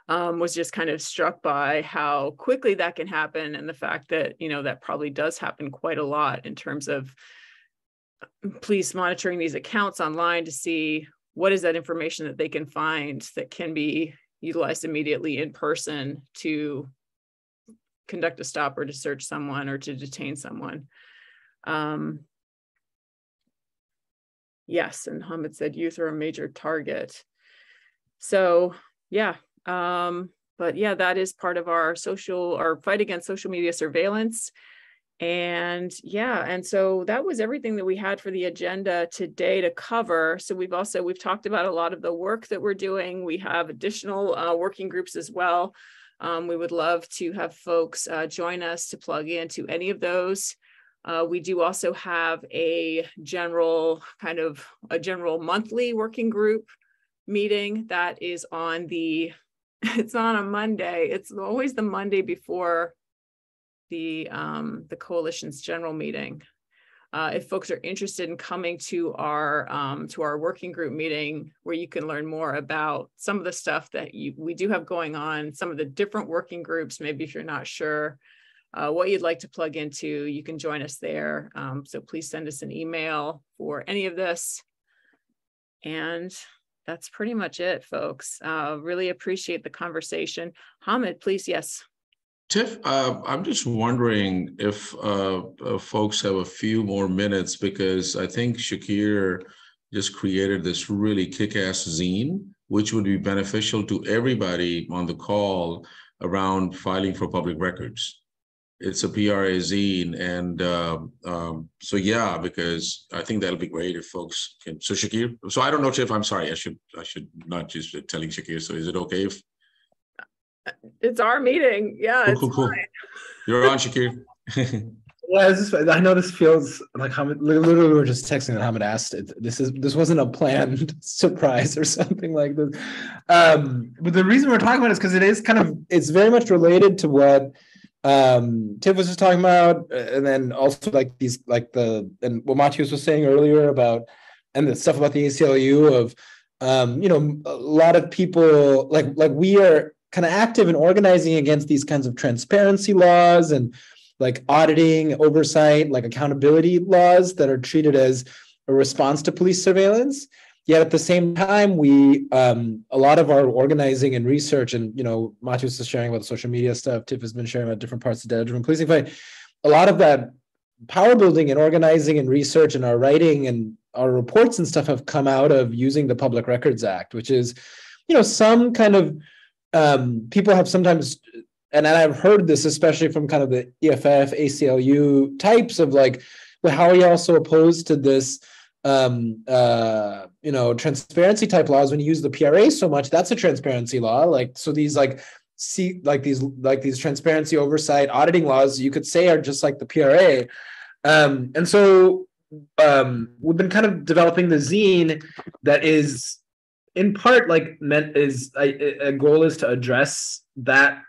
was just kind of struck by how quickly that can happen, and the fact that, that probably does happen quite a lot in terms of police monitoring these accounts online to see what is that information that they can find that can be utilized immediately in person to conduct a stop or to search someone or to detain someone. Yes, and Hamid said youth are a major target. So yeah. But yeah, that is part of our fight against social media surveillance. And yeah, and so that was everything that we had for the agenda today to cover. So we've talked about a lot of the work that we're doing. We have additional working groups as well. We would love to have folks join us to plug into any of those. We do also have a general monthly working group meeting that is it's on a Monday. It's always the Monday before the coalition's general meeting. If folks are interested in coming to our working group meeting, where you can learn more about some of the stuff that we do have going on, some of the different working groups, maybe if you're not sure what you'd like to plug into, you can join us there. So please send us an email for any of this. And that's pretty much it, folks. Really appreciate the conversation. Hamid, please, yes. Tiff, I'm just wondering if folks have a few more minutes, because I think Shakir just created this really kick-ass zine, which would be beneficial to everybody on the call around filing for public records. It's a PRA zine, and so yeah, because I think that'll be great if folks can. So Shakir, so I don't know, Tiff, I'm sorry, I should not just telling Shakir. So is it okay if? It's our meeting. Yeah, cool. You're on, Shakir. Yeah, I know this feels like Hamid, literally we were just texting that Hamid asked it. This wasn't a planned surprise or something like this. But the reason we're talking about it is because it's very much related to what Tiff was just talking about, and then also and what Matthias was saying earlier about, and the stuff about the ACLU of, a lot of people like we are kind of active in organizing against these kinds of transparency laws and like auditing, oversight, like accountability laws that are treated as a response to police surveillance. Yet at the same time, we a lot of our organizing and research, and Matthias is sharing about the social media stuff, Tiff has been sharing about different parts of the data-driven policing fight. A lot of that power building and organizing and research and our writing and our reports and stuff have come out of using the Public Records Act, which is, some kind of people have sometimes, and I've heard this especially from kind of the EFF, ACLU types of like, well, how are you also opposed to this, transparency type laws when you use the PRA so much? That's a transparency law. Like, so these these transparency oversight auditing laws, you could say, are just like the PRA. And so we've been kind of developing the zine that is in part a goal is to address that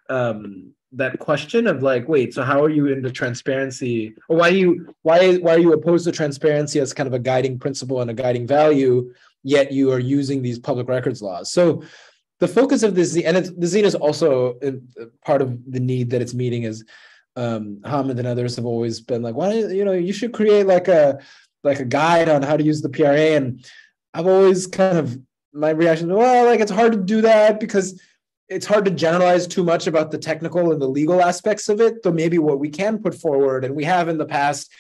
that question of like, wait, so how are you into transparency, or why are you opposed to transparency as kind of a guiding principle and a guiding value, yet you are using these public records laws? So the focus of this, and the zine is also part of the need that it's meeting, is Hamid and others have always been like, why, you should create like a guide on how to use the PRA. And I've always kind of, my reaction is, well, like, it's hard to do that because it's hard to generalize too much about the technical and the legal aspects of it. So maybe what we can put forward, and we have in the past,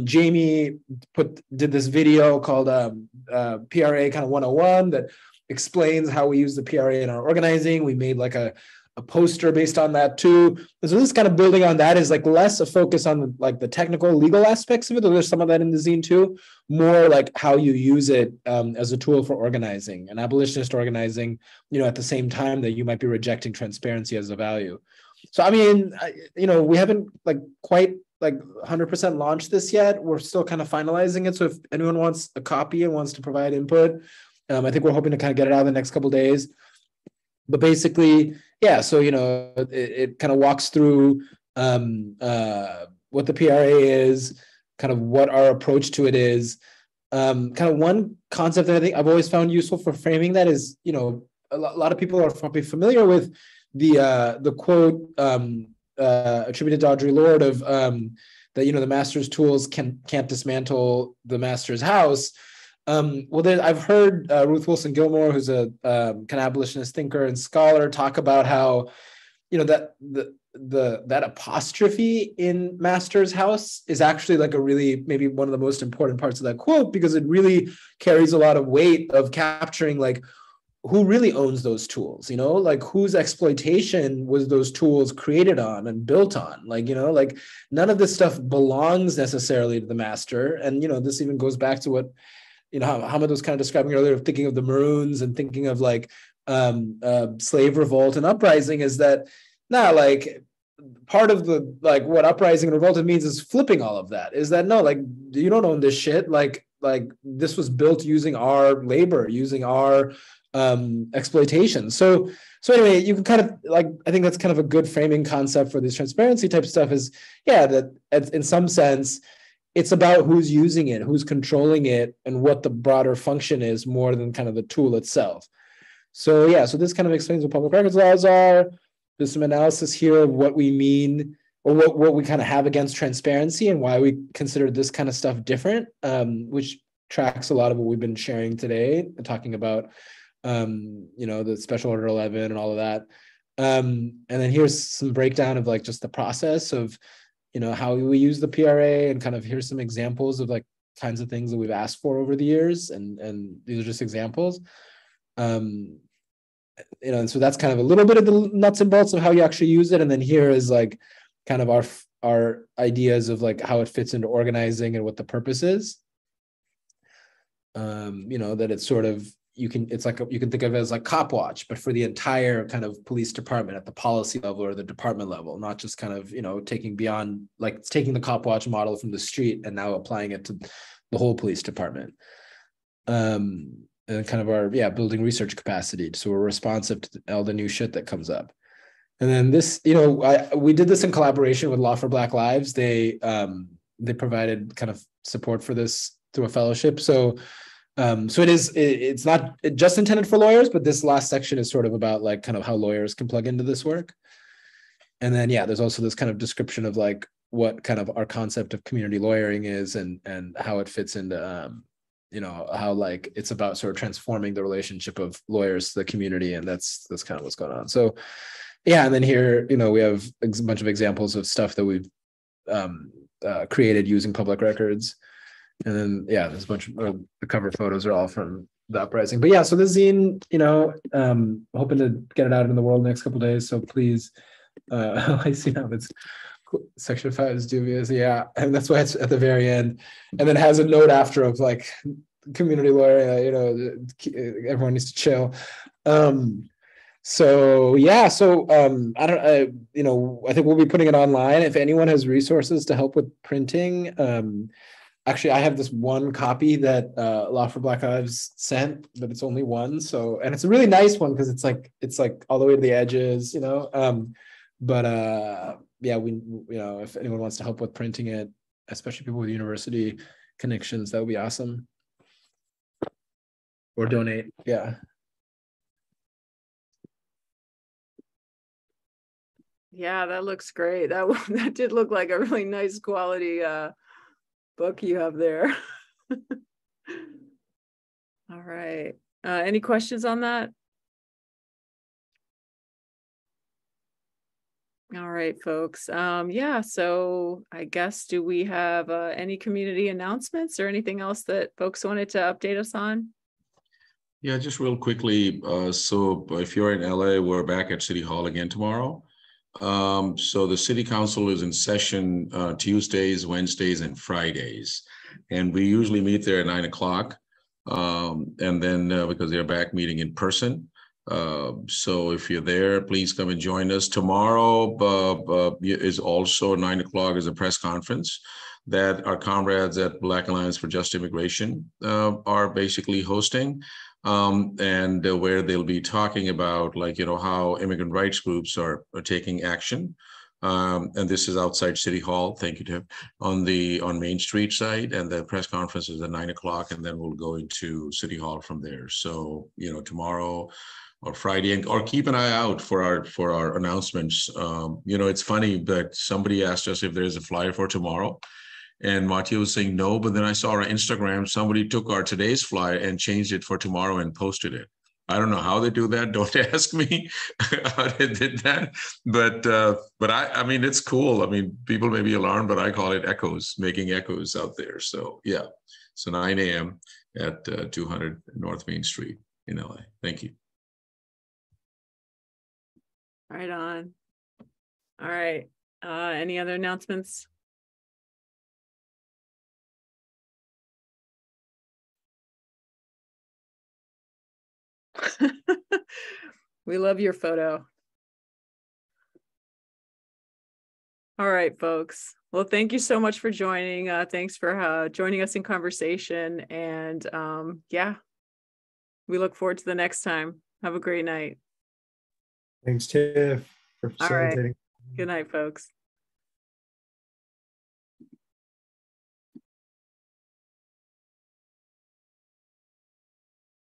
Jamie did this video called PRA kind of 101 that explains how we use the PRA in our organizing. We made like a poster based on that too. And so this is kind of building on that, is like less a focus on like the technical legal aspects of it, though there's some of that in the zine too, more like how you use it as a tool for organizing and abolitionist organizing, at the same time that you might be rejecting transparency as a value. So, I mean, we haven't like quite like 100% launched this yet. We're still kind of finalizing it. So if anyone wants a copy and wants to provide input, I think we're hoping to kind of get it out in the next couple of days. But basically, yeah, so, it kind of walks through what the PRA is, kind of what our approach to it is. Kind of one concept that I think I've always found useful for framing that is, a lot of people are probably familiar with the quote attributed to Audre Lorde of that, the master's tools can't dismantle the master's house. I've heard Ruth Wilson Gilmore, who's a kind of abolitionist thinker and scholar, talk about how, that that apostrophe in Master's house is actually like a really, maybe one of the most important parts of that quote, because it really carries a lot of weight of capturing like who really owns those tools, like whose exploitation was those tools created on and built on, like, like none of this stuff belongs necessarily to the master. And, this even goes back to what, Hamid was kind of describing earlier, of thinking of the Maroons and thinking of like slave revolt and uprising, is that like part of the, like what uprising and revolt means is flipping all of that, is that no, like you don't own this shit, like this was built using our labor, using our exploitation. So anyway, you can kind of like, I think that's kind of a good framing concept for this transparency type stuff, is that in some sense it's about who's using it, who's controlling it, and what the broader function is, more than kind of the tool itself. So yeah, so this kind of explains what public records laws are. There's some analysis here of what we mean, or what we kind of have against transparency, and why we consider this kind of stuff different, which tracks a lot of what we've been sharing today, and talking about the Special Order 11 and all of that. And then here's some breakdown of like just the process of how we use the PRA, and kind of here's some examples of like kinds of things that we've asked for over the years, and these are just examples. And so that's kind of a little bit of the nuts and bolts of how you actually use it. And then here is like kind of our ideas of like how it fits into organizing and what the purpose is. That it's sort of, you can think of it as like cop watch, but for the entire kind of police department at the policy level or the department level, not just kind of, taking the cop watch model from the street and now applying it to the whole police department. And kind of our, building research capacity, so we're responsive to all the new shit that comes up. And then this, we did this in collaboration with Law for Black Lives. They provided kind of support for this through a fellowship. So it's not just intended for lawyers, but this last section is sort of about like kind of how lawyers can plug into this work. And then, there's also this kind of description of like what kind of our concept of community lawyering is, and how it fits into, how like it's about sort of transforming the relationship of lawyers to the community. And that's kind of what's going on. So, and then here, we have a bunch of examples of stuff that we've created using public records. And then, there's a bunch of the cover photos are all from the uprising. But so the zine, hoping to get it out in the world next couple of days. So please, I see now it's section 5 is dubious. And that's why it's at the very end. And then it has a note after of like community lawyer, everyone needs to chill. So I think we'll be putting it online. If anyone has resources to help with printing, actually, I have this one copy that Law for Black Lives sent, but it's only one. So, and it's a really nice one because it's like all the way to the edges, But yeah, if anyone wants to help with printing it, especially people with university connections, that would be awesome. Or donate. Yeah. Yeah, that looks great. That did look like a really nice quality book you have there. All right. Any questions on that? All right, folks. Yeah, so I guess, do we have any community announcements or anything else that folks wanted to update us on? Yeah, just real quickly. So if you're in LA, we're back at City Hall again tomorrow. So the City Council is in session Tuesdays, Wednesdays, and Fridays. And we usually meet there at 9 o'clock. And then because they're back meeting in person. So if you're there, please come and join us. Tomorrow is also 9 o'clock is a press conference that our comrades at Black Alliance for Just Immigration are basically hosting. And where they'll be talking about, like, how immigrant rights groups are taking action. And this is outside City Hall. Thank you, Tim. On Main Street side, and the press conference is at 9 o'clock, and then we'll go into City Hall from there. So, tomorrow or Friday, or keep an eye out for our announcements. It's funny, but somebody asked us if there's a flyer for tomorrow. And Mattia was saying no, but then I saw on Instagram, somebody took our today's flyer and changed it for tomorrow and posted it. I don't know how they do that. Don't ask me how they did that. But I mean, it's cool. I mean, people may be alarmed, but I call it echoes, making echoes out there. So yeah, so 9 a.m. at 200 North Main Street in LA. Thank you. Right on. All right. Any other announcements? We love your photo. All right, folks. Well, thank you so much for joining. Thanks for joining us in conversation. And yeah, we look forward to the next time. Have a great night. Thanks, Tiff, for facilitating. All right. Good night, folks.